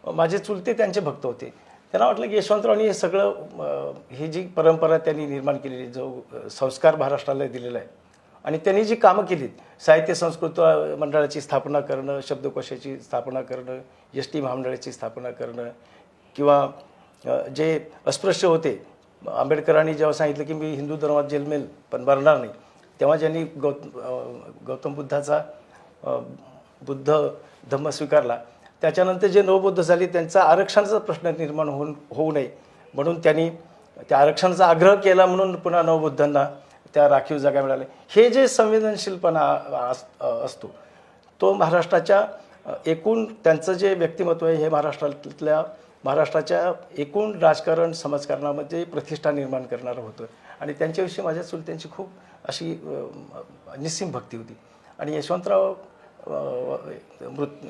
माझे चुलते त्यांचे भक्त होते. त्यांना वाटलं की यशवंतरावांनी हे सगळं ही जी परंपरा त्यांनी निर्माण केलेली, जो संस्कार महाराष्ट्राला दिलेला आहे, आणि त्यांनी जी कामं केलीत, साहित्य संस्कृत मंडळाची स्थापना करणं, शब्दकोशाची स्थापना करणं, एस.टी. महामंडळाची स्थापना करणं, किंवा जे अस्पृश्य होते, आंबेडकरांनी जेव्हा सांगितलं की मी हिंदू धर्मात जन्मेल पण मरणार नाही, तेव्हा ज्यांनी गौतम बुद्धाचा बुद्ध धम्म स्वीकारला, त्याच्यानंतर जे नवबौद्ध झाले त्यांचा आरक्षणाचा प्रश्न निर्माण होऊ नये म्हणून त्यांनी त्या आरक्षणाचा आग्रह केला, म्हणून पुन्हा नवबुद्धांना त्या राखीव जागा मिळाल्या. हे जे संवेदनशीलपणा असतो तो महाराष्ट्राच्या एकूण त्यांचं जे व्यक्तिमत्व आहे, हे महाराष्ट्राच्या एकूण राजकारण समाजकारणामध्ये प्रतिष्ठा निर्माण करणारं होतं. आणि त्यांच्याविषयी माझ्या चुलत्यांची खूप अशी निस्सीम भक्ती होती. आणि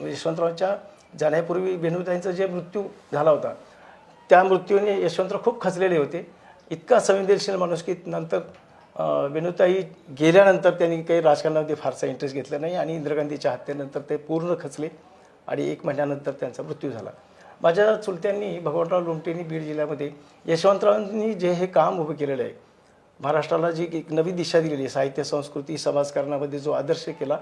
यशवंतरावांच्या जाण्यापूर्वी वेणुताईंचा जे मृत्यू झाला होता, त्या मृत्यूने यशवंतराव खूप खचलेले होते. इतका संवेदनशील माणूस की नंतर वेणुताई गेल्यानंतर त्यांनी काही राजकारणामध्ये फारसा इंटरेस्ट घेतला नाही आणि इंदिरा गांधीच्या हत्येनंतर ते पूर्ण खचले आणि 1 महिन्यानंतर त्यांचा मृत्यू झाला. माझ्या चुलत्यांनी, भगवंतराव लोमटेंनी बीड जिल्ह्यामध्ये यशवंतरावांनी जे हे काम उभं केलेलं आहे, महाराष्ट्राला जी एक नवी दिशा दिलेली आहे, साहित्य संस्कृती समाजकारणामध्ये जो आदर्श केला,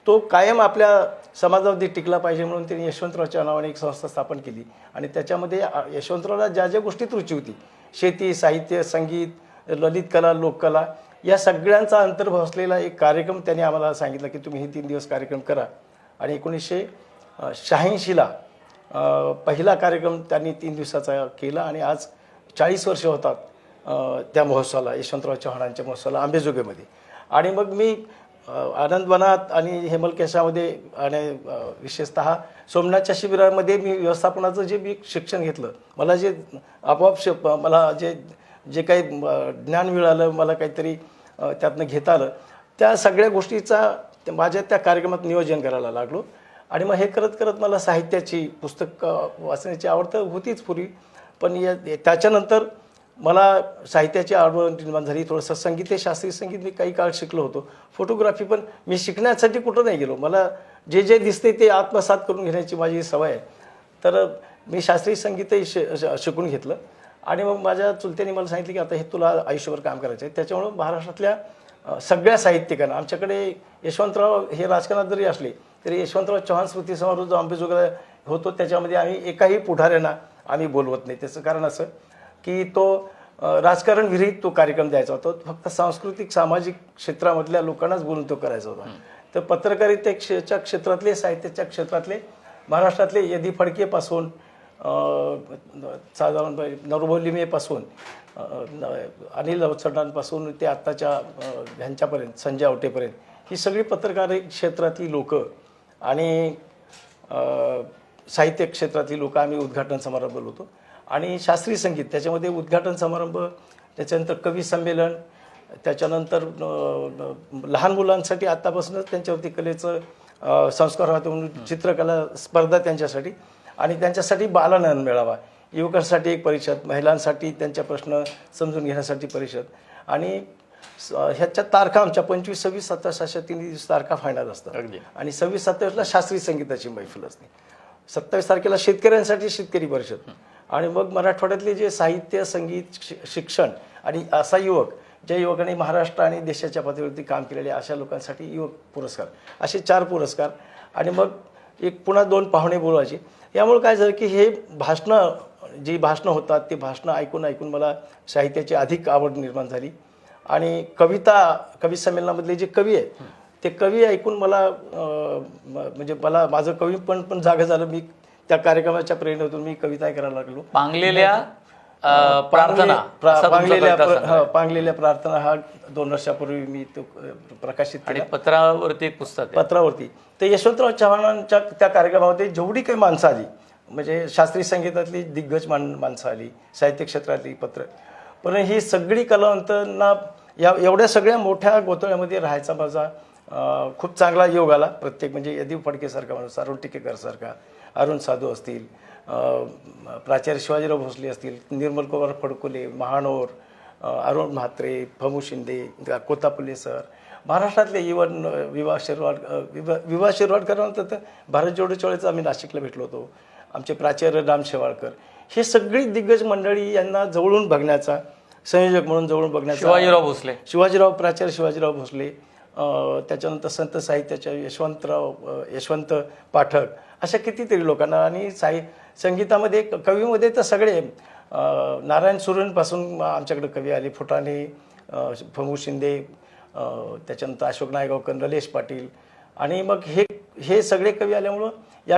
तो कायम आपल्या समाजामध्ये टिकला पाहिजे म्हणून त्यांनी यशवंतरावच्या नावाने एक संस्था स्थापन केली. आणि त्याच्यामध्ये यशवंतरावला ज्या ज्या गोष्टीत रुची होती, शेती, साहित्य, संगीत, ललित कला, लोककला, या सगळ्यांचा अंतर्भाव असलेला एक कार्यक्रम त्यांनी आम्हाला सांगितलं की तुम्ही हे 3 दिवस कार्यक्रम करा. आणि 1986ला पहिला कार्यक्रम त्यांनी 3 दिवसाचा केला आणि आज 40 वर्ष होतात त्या महोत्सवाला, यशवंतराव चव्हाणांच्या महोत्सवाला अंबेजोगाईमध्ये. आणि मग मी आनंदवनात आणि हेमलकेशामध्ये आणि विशेषतः सोमनाथच्या शिबिरामध्ये मी व्यवस्थापनाचं जे मी शिक्षण घेतलं, मला जे आपोआप मला जे काही ज्ञान मिळालं, मला काहीतरी त्यातनं घेता आलं, त्या सगळ्या गोष्टीचा माझ्या त्या कार्यक्रमात नियोजन करायला लागलो. आणि मग हे करत करत मला साहित्याची पुस्तक वाचण्याची आवड तर होतीच पूर्वी, पण त्याच्यानंतर मला साहित्याची आवड निर्माण झाली. थोडंसं संगीत, शास्त्रीय संगीत मी काही काळ शिकलो होतो. फोटोग्राफी पण मी शिकण्यासाठी कुठं नाही गेलो, मला जे जे दिसते ते आत्मसात करून घेण्याची माझी सवय आहे. तर मी शास्त्रीय संगीतही शिकून घेतलं. आणि मग माझ्या चुलत्याने मला सांगितलं की आता हे तुला आयुष्यभर काम करायचं आहे. त्याच्यामुळं महाराष्ट्रातल्या सगळ्या साहित्यिकांना, आमच्याकडे यशवंतराव हे राजकारणात जरी असले तरी यशवंतराव चव्हाण स्मृती समारोह जो अंबाजोगाईला होतो त्याच्यामध्ये आम्ही एकाही पुढाऱ्यांना आम्ही बोलवत नाही. त्याचं कारण असं की तो राजकारण विरहित तो कार्यक्रम द्यायचा होता. फक्त सांस्कृतिक सामाजिक क्षेत्रामधल्या लोकांनाच बोलून तो करायचा होता. तर पत्रकारितेच्या क्षेत्रातले, साहित्याच्या क्षेत्रातले, महाराष्ट्रातले यदी फडकेपासून साधारण नरभोलिमेपासून अनिल अवचटांपासून ते आत्ताच्या ह्यांच्यापर्यंत संजय आवटेपर्यंत ही सगळी पत्रकारी क्षेत्रातली लोक आणि साहित्य क्षेत्रातली लोक आम्ही उद्घाटन समारंभ बोलवतो. आणि शास्त्रीय संगीत त्याच्यामध्ये उद्घाटन समारंभ, त्याच्यानंतर कवी संमेलन, त्याच्यानंतर लहान मुलांसाठी आत्तापासूनच त्यांच्यावरती कलेचं संस्कार व्हावे म्हणून चित्रकला स्पर्धा त्यांच्यासाठी, आणि त्यांच्यासाठी बालनयन मेळावा, युवकांसाठी एक परिषद, महिलांसाठी त्यांच्या प्रश्न समजून घेण्यासाठी परिषद. आणि ह्याच्या तारखा आमच्या 25, 26, 27 अशा 3 दिवस तारखा फायनल असतात. आणि 26, 27ला शास्त्रीय संगीताची मैफिल असते. 27 तारखेला शेतकऱ्यांसाठी शेतकरी परिषद. आणि मग मराठवाड्यातले जे साहित्य, संगीत, शिक्षण आणि असा युवक, ज्या युवकांनी महाराष्ट्र आणि देशाच्या पातळीवरती काम केलेले अशा लोकांसाठी युवक पुरस्कार, असे 4 पुरस्कार. आणि मग एक पुन्हा 2 पाहुणे बोलवायचे. यामुळे काय झालं की हे जी भाषणं होतात ते भाषणं ऐकून ऐकून मला साहित्याची अधिक आवड निर्माण झाली. आणि कवी संमेलनामधले जे कवी आहे ते कवी ऐकून मला म्हणजे मला माझं कवी पण जागं झालं. मी त्या कार्यक्रमाच्या प्रेरणेतून मी कविता करायला लागलो. पांगलेल्या प्रार्थना हा 2 वर्षापूर्वी मी तो प्रकाशित केला. पत्रावरती एक पुस्तक, पत्रावरती. तर यशवंतराव चव्हाणांच्या त्या कार्यक्रमामध्ये जेवढी काही माणसं आली, म्हणजे शास्त्रीय संगीतातली दिग्गज माणसं आली, साहित्य क्षेत्रातली पण ही सगळी कलावंतांना एवढ्या सगळ्या मोठ्या गोतळ्यामध्ये राहायचा माझा खूप चांगला योग आला. प्रत्येक म्हणजे यदी फडकेसारखा माणूस, अरुण टिकेकरसारखा, अरुण साधू असतील, प्राचार्य शिवाजीराव भोसले असतील, निर्मल कुमार फडकुले, महानोर, अरुण म्हात्रे, फमू शिंदे, कोतापल्ले सर, महाराष्ट्रातले इवन विवा शिरवाडकरांनंतर तर भारत जोडो चळवळीचा आम्ही नाशिकला भेटलो होतो. आमचे प्राचार्य राम शेवाळकर, हे सगळी दिग्गज मंडळी यांना जवळून बघण्याचा, संयोजक म्हणून जवळून बघण्याचा, प्राचार्य शिवाजीराव भोसले, त्याच्यानंतर संत साहित्याच्या यशवंत पाठक, अशा कितीतरी लोकांना. आणि संगीतामध्ये कवीमध्ये तर सगळे नारायण सुरेंपासून आमच्याकडे कवी आले, फुटाणे, फमू शिंदे, त्याच्यानंतर अशोक नायगावकर, नलेश पाटील. आणि मग हे सगळे कवी आल्यामुळं या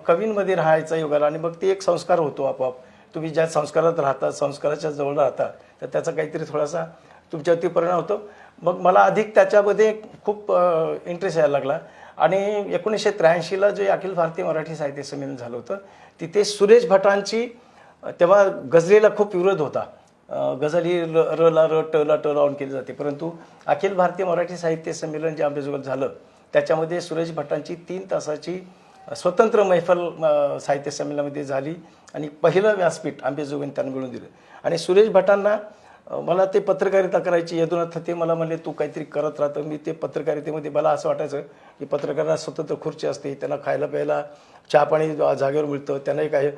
कवींमध्ये राहायचा योग आला. आणि मग ते एक संस्कार होतो आपोआप. तुम्ही ज्या संस्कारात राहता, संस्काराच्या जवळ राहता, तर त्याचा काहीतरी थोडासा तुमच्यावरती परिणाम होतो. मग मला अधिक त्याच्यामध्ये खूप इंटरेस्ट यायला लागला. आणि 1983ला जे अखिल भारतीय मराठी साहित्य संमेलन झालं होतं, तिथे सुरेश भटांची, तेव्हा गझलेला खूप विरोध होता. गझल ही रला र टला ट लावून केली जाते, परंतु अखिल भारतीय मराठी साहित्य संमेलन जे अंबाजोगाईत झालं त्याच्यामध्ये सुरेश भटांची 3 तासाची स्वतंत्र मैफल साहित्य संमेलनामध्ये झाली. आणि पहिलं व्यासपीठ अंबाजोगाईने त्यांना मिळवून दिलं. आणि सुरेश भटांना मला ते पत्रकारिता करायची यदुनाथ ते मला म्हणले तू काहीतरी करत राहतं. मी ते पत्रकारितेमध्ये मला असं वाटायचं की पत्रकारांना स्वतंत्र खुर्ची असते, त्यांना खायला प्यायला चहा पाणी जागेवर मिळतं, त्यांनाही काय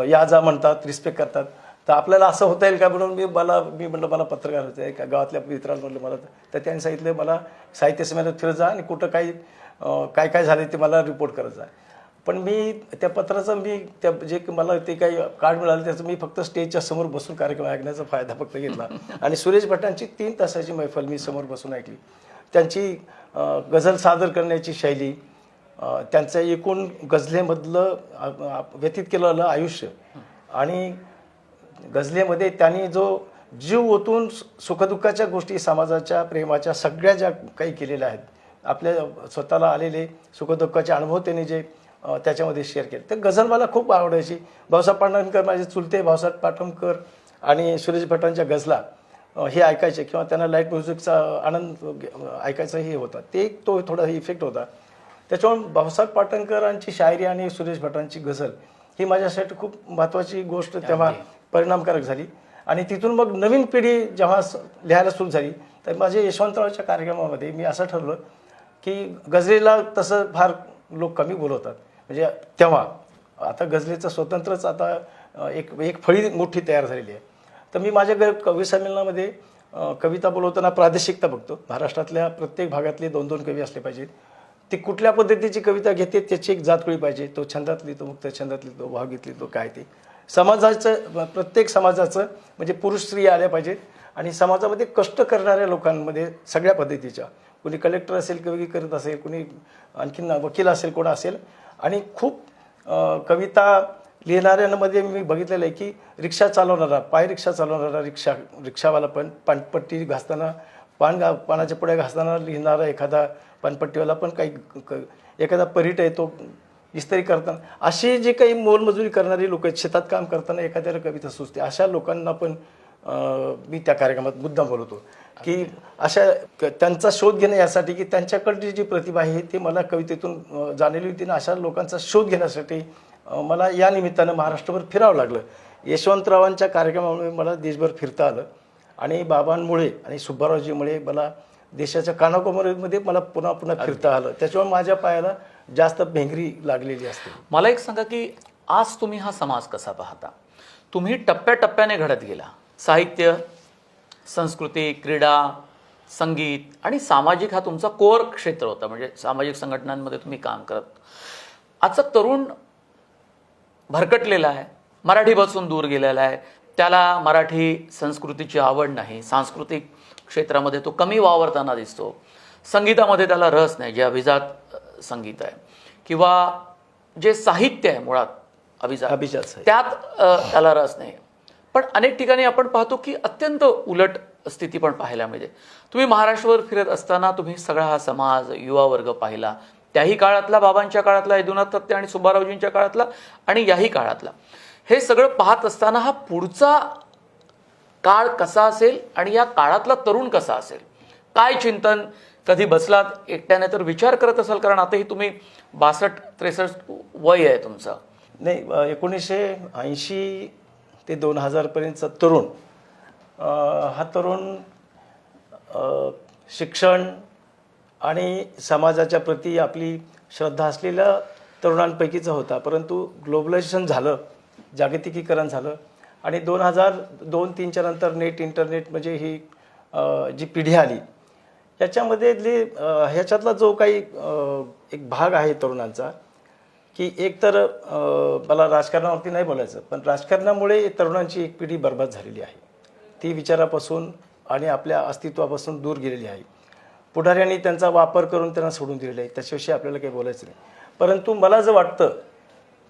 या जा म्हणतात, रिस्पेक्ट करतात. तर आपल्याला असं होता येईल का म्हणून मी म्हटलं मला पत्रकार होतं आहे का, गावातल्या मित्रांना म्हटलं मला. तर त्यांनी सांगितलं मला साहित्य संमेलनात फिरत जा आणि कुठं काय झाले ते मला रिपोर्ट करत जा. पण मी त्या पत्राचं जे मला ते काही कार्ड मिळालं त्याचं मी फक्त स्टेजच्या समोर बसून कार्यक्रम ऐकण्याचा फायदा फक्त घेतला. आणि सुरेश भटांची 3 तासाची मैफल मी समोर बसून ऐकली. त्यांची गझल सादर करण्याची शैली, त्यांचं एकूण गझलेमधलं व्यतीत केलेलं आयुष्य, आणि गझलेमध्ये त्यांनी जो जीव ओतून सुखदुःखाच्या गोष्टी, समाजाच्या, प्रेमाच्या सगळ्या ज्या काही केलेल्या आहेत, आपल्या स्वतःला आलेले सुखदुःखाचे अनुभव त्यांनी जे त्याच्यामध्ये शेअर केले, तर गझल मला खूप आवडायची. भाऊसाहेब पाटणकर माझे चुलते भाऊसाहेब पाटणकर आणि सुरेश भटांच्या गझला हे ऐकायचे, किंवा त्यांना लाईट म्युझिकचा आनंद ऐकायचा हे होता, तो थोडा इफेक्ट होता. त्याच्यामुळे भाऊसाहेब पाटणकरांची शायरी आणि सुरेश भटांची गझल ही माझ्यासाठी खूप महत्त्वाची गोष्ट तेव्हा परिणामकारक झाली. आणि तिथून मग नवीन पिढी जेव्हा लिहायला सुरू झाली, तर माझे यशवंतरावच्या कार्यक्रमामध्ये मी असं ठरवलं की गझलेला तसं फार लोक कमी बोलवतात. म्हणजे तेव्हा आता गझलेचं स्वतंत्रच आता एक फळी मोठी तयार झालेली आहे. तर मी माझ्या कवी संमेलनामध्ये कविता बोलवताना प्रादेशिकता बघतो. महाराष्ट्रातल्या प्रत्येक भागातले 2-2 कवी असले पाहिजेत. ती कुठल्या पद्धतीची कविता घेते त्याची एक जातकुळी पाहिजे. तो छंदातली, तो मुक्त छंदातली, तो भावगीतली, तो काय ते समाजाचं, प्रत्येक समाजाचं म्हणजे पुरुष स्त्री आल्या पाहिजेत आणि समाजामध्ये कष्ट करणाऱ्या लोकांमध्ये सगळ्या पद्धतीच्या, कुणी कलेक्टर असेल, कवी करत असेल, कुणी आणखीन वकील असेल, कोण असेल. आणि खूप कविता लिहिणाऱ्यांमध्ये मी बघितलेलं आहे की रिक्षा चालवणारा, पायरिक्षा चालवणारा, रिक्षावाला पण पानपट्टी घासताना, पानाच्या पुढ्या घासताना लिहिणारा एखादा पानपट्टीवाला पण, काही एखादा परीट आहे तो इस्त्री करताना, अशी जी काही मोलमजुरी करणारी लोक आहेत, शेतात काम करताना एखाद्याला कविता सुचते, अशा लोकांना पण मी त्या कार्यक्रमात मुद्दाम बोलवतो की अशा त्यांचा शोध घेणं यासाठी की त्यांच्याकडची जी प्रतिभा आहे ती मला कवितेतून जाणवली होती. अशा लोकांचा शोध घेण्यासाठी मला या निमित्तानं महाराष्ट्रभर फिरावं लागलं. यशवंतरावांच्या कार्यक्रमामुळे मला देशभर फिरता आलं आणि बाबांमुळे आणि सुब्बारावजीमुळे मला देशाच्या कानाकोपऱ्यामध्ये मला पुन्हा पुन्हा फिरता आलं. त्याच्यामुळे माझ्या पायाला जास्त भेंगरी लागलेली असते. मला एक सांगा की आज तुम्ही हा समाज कसा पाहता? तुम्ही टप्प्याटप्प्याने घडत गेला. साहित्य, संस्कृती, क्रीडा, संगीत आणि सामाजिक हा तुमचा कोर क्षेत्र होता. म्हणजे सामाजिक संघटनांमध्ये तुम्ही काम करत. आजचा तरुण भरकटलेला आहे, मराठीपासून दूर गेलेला आहे, त्याला मराठी संस्कृतीची आवड नाही, सांस्कृतिक क्षेत्रामध्ये तो कमी वावरताना दिसतो, संगीतामध्ये त्याला रस नाही, जे अभिजात संगीत आहे किंवा जे साहित्य आहे मुळात अभिजात त्यात त्याला रस नाही. पण अनेक ठिकाणी आपण पाहतो की अत्यंत उलट स्थिती पण पाहायला मिळते. तुम्ही महाराष्ट्रभर फिरत असताना तुम्ही सगळा हा समाज, युवा वर्ग पाहिला, त्याही काळातला, बाबांच्या काळातला, यदुनाथ थत्ते आणि सुब्बारावजींच्या काळातला आणि याही काळातला. हे सगळं पाहत असताना हा पुढचा काळ कसा असेल आणि या काळातला तरुण कसा असेल, काय चिंतन कधी बसलात एकट्याने तर विचार करत असाल? कारण आताही तुम्ही 62-63 वय आहे तुमचं. नाही, 1980 ते 2000 पर्यंतचा तरुण, हा तरुण शिक्षण आणि समाजाच्या प्रती आपली श्रद्धा असलेल्या तरुणांपैकीचा होता. परंतु ग्लोबलायझेशन झालं, जागतिकीकरण झालं आणि 2002-03च्या नंतर इंटरनेट म्हणजे ही जी पिढी आली, याच्यामध्ये ह्याच्यातला जो काही एक भाग आहे तरुणांचा, की एक तर मला राजकारणावरती नाही बोलायचं, पण राजकारणामुळे तरुणांची एक पिढी बर्बाद झालेली आहे. ती विचारापासून आणि आपल्या अस्तित्वापासून दूर गेलेली आहे. पुढाऱ्यांनी त्यांचा वापर करून त्यांना सोडून दिलेला आहे. त्याच्याविषयी आपल्याला काही बोलायचं नाही. परंतु मला जर वाटतं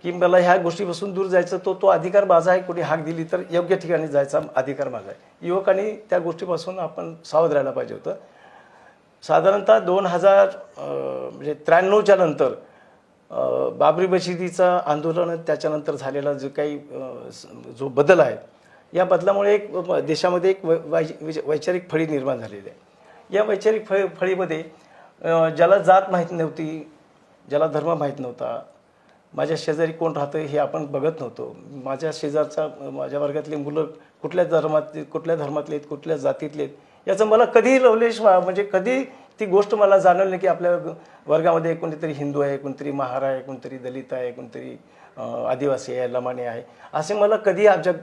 की मला ह्या गोष्टीपासून दूर जायचं, तो अधिकार माझा आहे. कोणी हाक दिली तर योग्य ठिकाणी जायचा अधिकार माझा आहे. युवकांनी त्या गोष्टीपासून आपण सावध राहायला पाहिजे होतं. साधारणतः 2000 म्हणजे 93च्या नंतर बाबरी मशिदीचं आंदोलन, त्याच्यानंतर झालेला जो काही जो बदल आहे, या बदलामुळे एक देशामध्ये एक वैचारिक फळी निर्माण झालेली आहे. या वैचारिक फळीमध्ये ज्याला जात माहीत नव्हती, ज्याला धर्म माहीत नव्हता, माझ्या शेजारी कोण राहतं हे आपण बघत नव्हतो, माझ्या शेजारचा, माझ्या वर्गातली मुलं कुठल्या धर्मातले आहेत, कुठल्या जातीतले आहेत, याचं मला कधीही लवलेश म्हणजे कधी ती गोष्ट मला जाणवली नाही की आपल्या वर्गामध्ये कोणीतरी हिंदू आहे, कोणतरी महार आहे, कोणतरी दलित आहे, कोणतरी आदिवासी आहे, लमाणी आहे, असे मला कधी आमच्या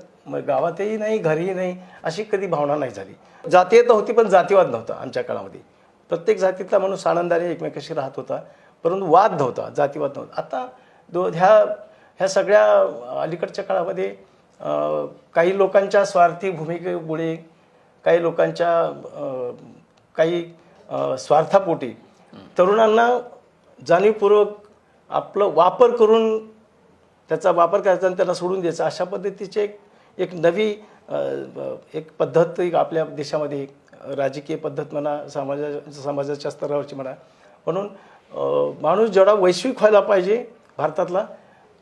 गावातही नाही, घरीही नाही, अशी कधी भावना नाही झाली. जातीयता होती पण जातीवाद नव्हता आमच्या काळामध्ये. प्रत्येक जातीतला माणूस आनंदाने एकमेकाशी राहत होता, परंतु वाद नव्हता, जातीवाद नव्हता. आता ह्या सगळ्या अलीकडच्या काळामध्ये काही लोकांच्या स्वार्थी भूमिकेमुळे, काही लोकांच्या काही स्वार्थापोटी तरुणांना जाणीवपूर्वक आपलं वापर करून त्याचा वापर करायचा आणि त्यांना सोडून द्यायचा, अशा पद्धतीचे एक नवी एक पद्धत आपल्या देशामध्ये, राजकीय पद्धत म्हणा, समाजाच्या स्तरावरची म्हणा, म्हणून माणूस जेवढा वैश्विक व्हायला पाहिजे भारतातला,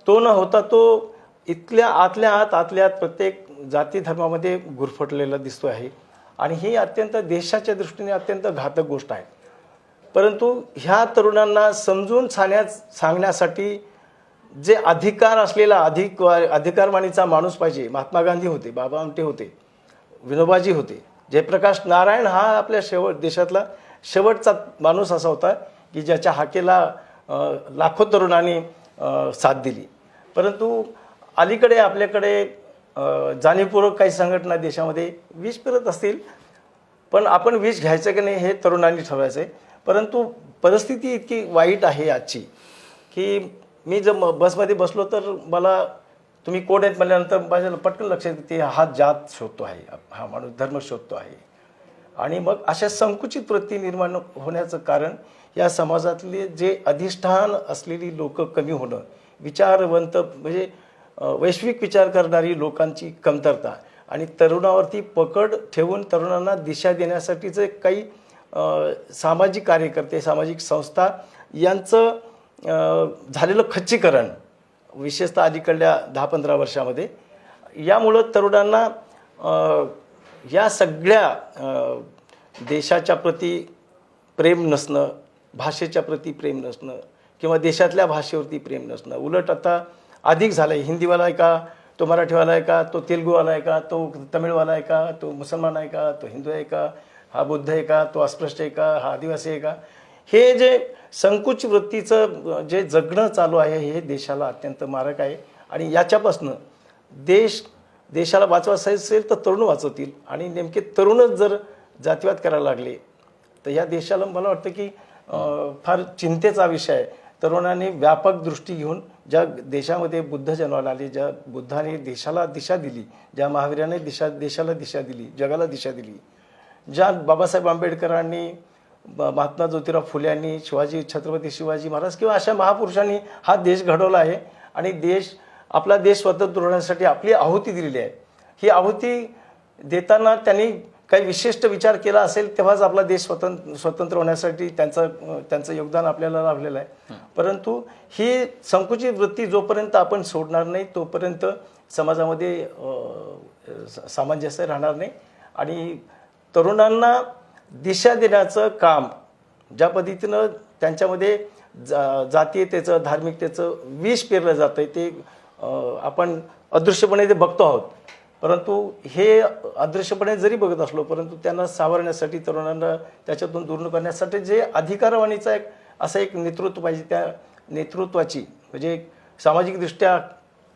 तो न होता तो इथल्या आतल्या प्रत्येक जाती धर्मामध्ये गुरफटलेला दिसतो आहे. आणि ही अत्यंत देशाच्या दृष्टीने अत्यंत घातक गोष्ट आहे. परंतु ह्या तरुणांना समजून सांगण्यासाठी जे अधिकार असलेला अधिकारवाणीचा माणूस पाहिजे. महात्मा गांधी होते, बाबा आमटे होते, विनोबाजी होते, जयप्रकाश नारायण हा आपल्या देशातला शेवटचा माणूस असा होता की ज्याच्या हाकेला लाखो तरुणांनी साथ दिली. परंतु अलीकडे आपल्याकडे जाणीवपूर्वक काही संघटना देशामध्ये विष फिरत असतील, पण आपण विष घ्यायचं की नाही हे तरुणांनी ठरवायचं आहे. परंतु परिस्थिती इतकी वाईट आहे आजची की मी जर बसमध्ये बसलो तर मला तुम्ही कोण आहेत म्हणल्यानंतर माझ्या पटकन लक्षात येते हा जात शोधतो आहे, हा माणूस धर्म शोधतो आहे. आणि मग अशा संकुचित वृत्ती निर्माण होण्याचं कारण या समाजातले जे अधिष्ठान असलेली लोक कमी होणं, विचारवंत म्हणजे वैश्विक विचार करणारी लोकांची कमतरता आणि तरुणावरती पकड ठेवून तरुणांना दिशा देण्यासाठीचे काही सामाजिक कार्यकर्ते, सामाजिक संस्था यांचं झालेलं खच्चीकरण विशेषतः अलीकडल्या 10-15 वर्षामध्ये, यामुळं तरुणांना या सगळ्या देशाच्या प्रती प्रेम नसणं, भाषेच्या प्रती प्रेम नसणं किंवा देशातल्या भाषेवरती प्रेम नसणं, उलट आता अधिक झालं आहे. हिंदीवाला आहे का, तो मराठीवाला आहे का, तो तेलुगूवाला आहे का, तो तमिळवाला आहे का, तो मुसलमान आहे का, तो हिंदू आहे का, हा बुद्ध आहे का, तो अस्पृश्य आहे का, हा आदिवासी आहे का, हे जे संकुच वृत्तीचं जे जगणं चालू आहे हे देशाला अत्यंत मारक आहे. आणि याच्यापासनं देशाला वाचवायचं असेल तर तरुण वाचवतील आणि नेमके तरुणच जर जातीवाद करायला लागले तर या देशाला मला वाटतं की फार चिंतेचा विषय आहे. तरुणांनी व्यापक दृष्टी घेऊन ज्या देशामध्ये बुद्ध जन्माला आले, ज्या बुद्धाने देशाला दिशा दिली, ज्या महावीराने देशाला दिशा दिली, जगाला दिशा दिली, ज्या बाबासाहेब आंबेडकरांनी, महात्मा ज्योतिराव फुल्यांनी, छत्रपती शिवाजी महाराज किंवा अशा महापुरुषांनी हा देश घडवला आहे आणि आपला देश स्वतंत्र होण्यासाठी आपली आहुती दिलेली आहे. ही आहुती देताना त्यांनी काही विशिष्ट विचार केला असेल तेव्हाच आपला देश स्वतंत्र होण्यासाठी त्यांचं योगदान आपल्याला लाभलेलं आहे. परंतु ही संकुचित वृत्ती जोपर्यंत आपण सोडणार नाही तोपर्यंत समाजामध्ये सामंजस्य राहणार नाही. आणि तरुणांना दिशा देण्याचं काम ज्या पद्धतीनं त्यांच्यामध्ये जातीयतेचं, धार्मिकतेचं विष पेरलं जातं आहे ते आपण अदृश्यपणे ते बघतो आहोत. परंतु हे अदृश्यपणे जरी बघत असलो परंतु त्यांना सावरण्यासाठी, तरुणांना त्याच्यातून दूर करण्यासाठी जे अधिकारवाणीचा असं एक नेतृत्व पाहिजे, त्या नेतृत्वाची म्हणजे सामाजिकदृष्ट्या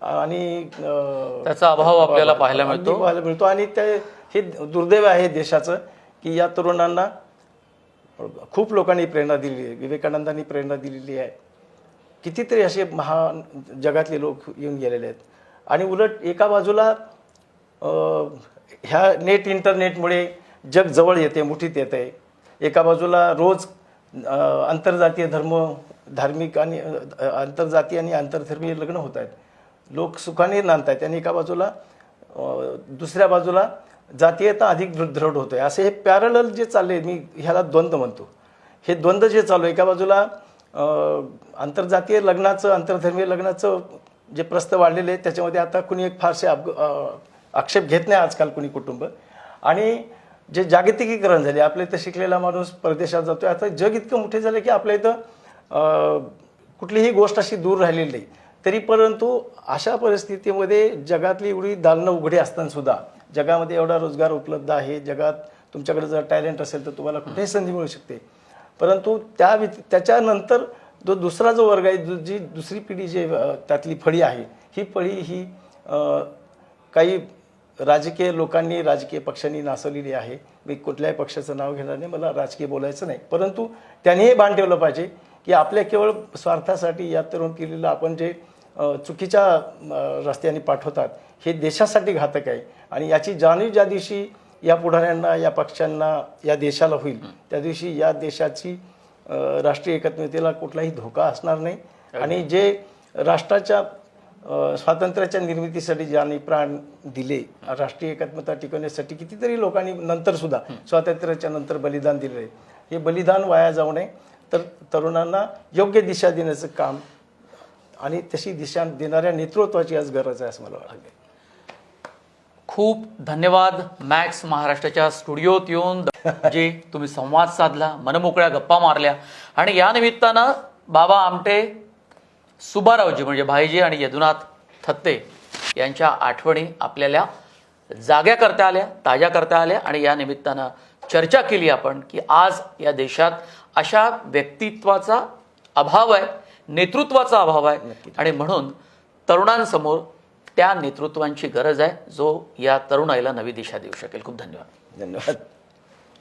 आणि त्याचा अभाव आपल्याला पाहायला मिळतो. आणि हे दुर्दैव आहे देशाचं की या तरुणांना खूप लोकांनी प्रेरणा दिलेली आहे. विवेकानंदांनी प्रेरणा दिलेली आहे. कितीतरी असे महान जगातले लोक येऊन गेलेले आहेत. आणि उलट एका बाजूला ह्या इंटरनेटमुळे जग जवळ येते, मुठीत येत आहे. एका बाजूला रोज आंतरजातीय धार्मिक आणि आंतरजातीय आणि आंतरधर्मीय लग्न होत आहेत, लोक सुखाने नांदत आहेत. आणि एका बाजूला दुसऱ्या बाजूला जातीयता अधिक दृढ होत आहे. असे हे पॅरलल जे चालले, मी ह्याला द्वंद्व म्हणतो, हे द्वंद्व जे चालू आहे, एका बाजूला आंतरजातीय लग्नाचं, आंतरधर्मीय लग्नाचं जे प्रस्थ वाढलेले आहे त्याच्यामध्ये आता कुणी एक फारसे आक्षेप घेत नाही आजकाल कुणी कुटुंब. आणि जे जागतिकीकरण झाले, आपल्या इथं शिकलेला माणूस परदेशात जातोय. आता जग इतकं मोठे झाले की आपल्या इथं कुठलीही गोष्ट अशी दूर राहिलेली नाही. तरी परंतु अशा परिस्थितीमध्ये जगातली एवढी दालनं उघडी असताना सुद्धा जगामध्ये एवढा रोजगार उपलब्ध आहे, जगात तुमच्याकडे जर टॅलेंट असेल तर तुम्हाला कुठेही संधी मिळू शकते. परंतु त्याच्यानंतर दुसरा जो वर्ग आहे, जी दुसरी पिढी जे त्यातली फळी आहे, ही फळी ही काही राजकीय लोकांनी, राजकीय पक्षांनी नाचवलेली आहे. मी कुठल्याही पक्षाचं नाव घेणार नाही, मला राजकीय बोलायचं नाही. परंतु त्यांनी हे भान ठेवलं पाहिजे की आपल्या केवळ स्वार्थासाठी या तरुण पिढीला आपण जे चुकीच्या रस्त्याने पाठवतात हे देशासाठी घातक आहे. आणि याची जाणीव ज्या दिवशी या पुढाऱ्यांना, या पक्षांना, या देशाला होईल त्या दिवशी या देशाची राष्ट्रीय एकात्मतेला कुठलाही धोका असणार नाही. आणि जे राष्ट्राच्या स्वातंत्र्याच्या निर्मितीसाठी ज्यांनी प्राण दिले, राष्ट्रीय एकात्मता टिकवण्यासाठी कितीतरी लोकांनी नंतर सुद्धा स्वातंत्र्याच्या नंतर बलिदान दिले, हे बलिदान वाया जाऊ नये. तर तरुणांना योग्य दिशा देण्याचं काम आणि तशी दिशा देणाऱ्या नेतृत्वाची आज गरज आहे असं मला वाटतं. खूप धन्यवाद मॅक्स महाराष्ट्राच्या स्टुडिओत येऊन जे तुम्ही संवाद साधला, मनमोकळ्या गप्पा मारल्या. आणि या निमित्तानं बाबा आमटे, सुबारावजी म्हणजे भाईजी आणि यदुनाथ थत्ते यांच्या आठवणी आपल्याला जाग्या करता आल्या, ताज्या करता आल्या. आणि या निमित्तानं चर्चा केली आपण की आज या देशात अशा व्यक्तित्वाचा अभाव आहे, नेतृत्वाचा अभाव आहे. आणि म्हणून तरुणांसमोर त्या नेतृत्वांची गरज आहे जो या तरुणाईला नवी दिशा देऊ शकेल. खूप धन्यवाद. धन्यवाद.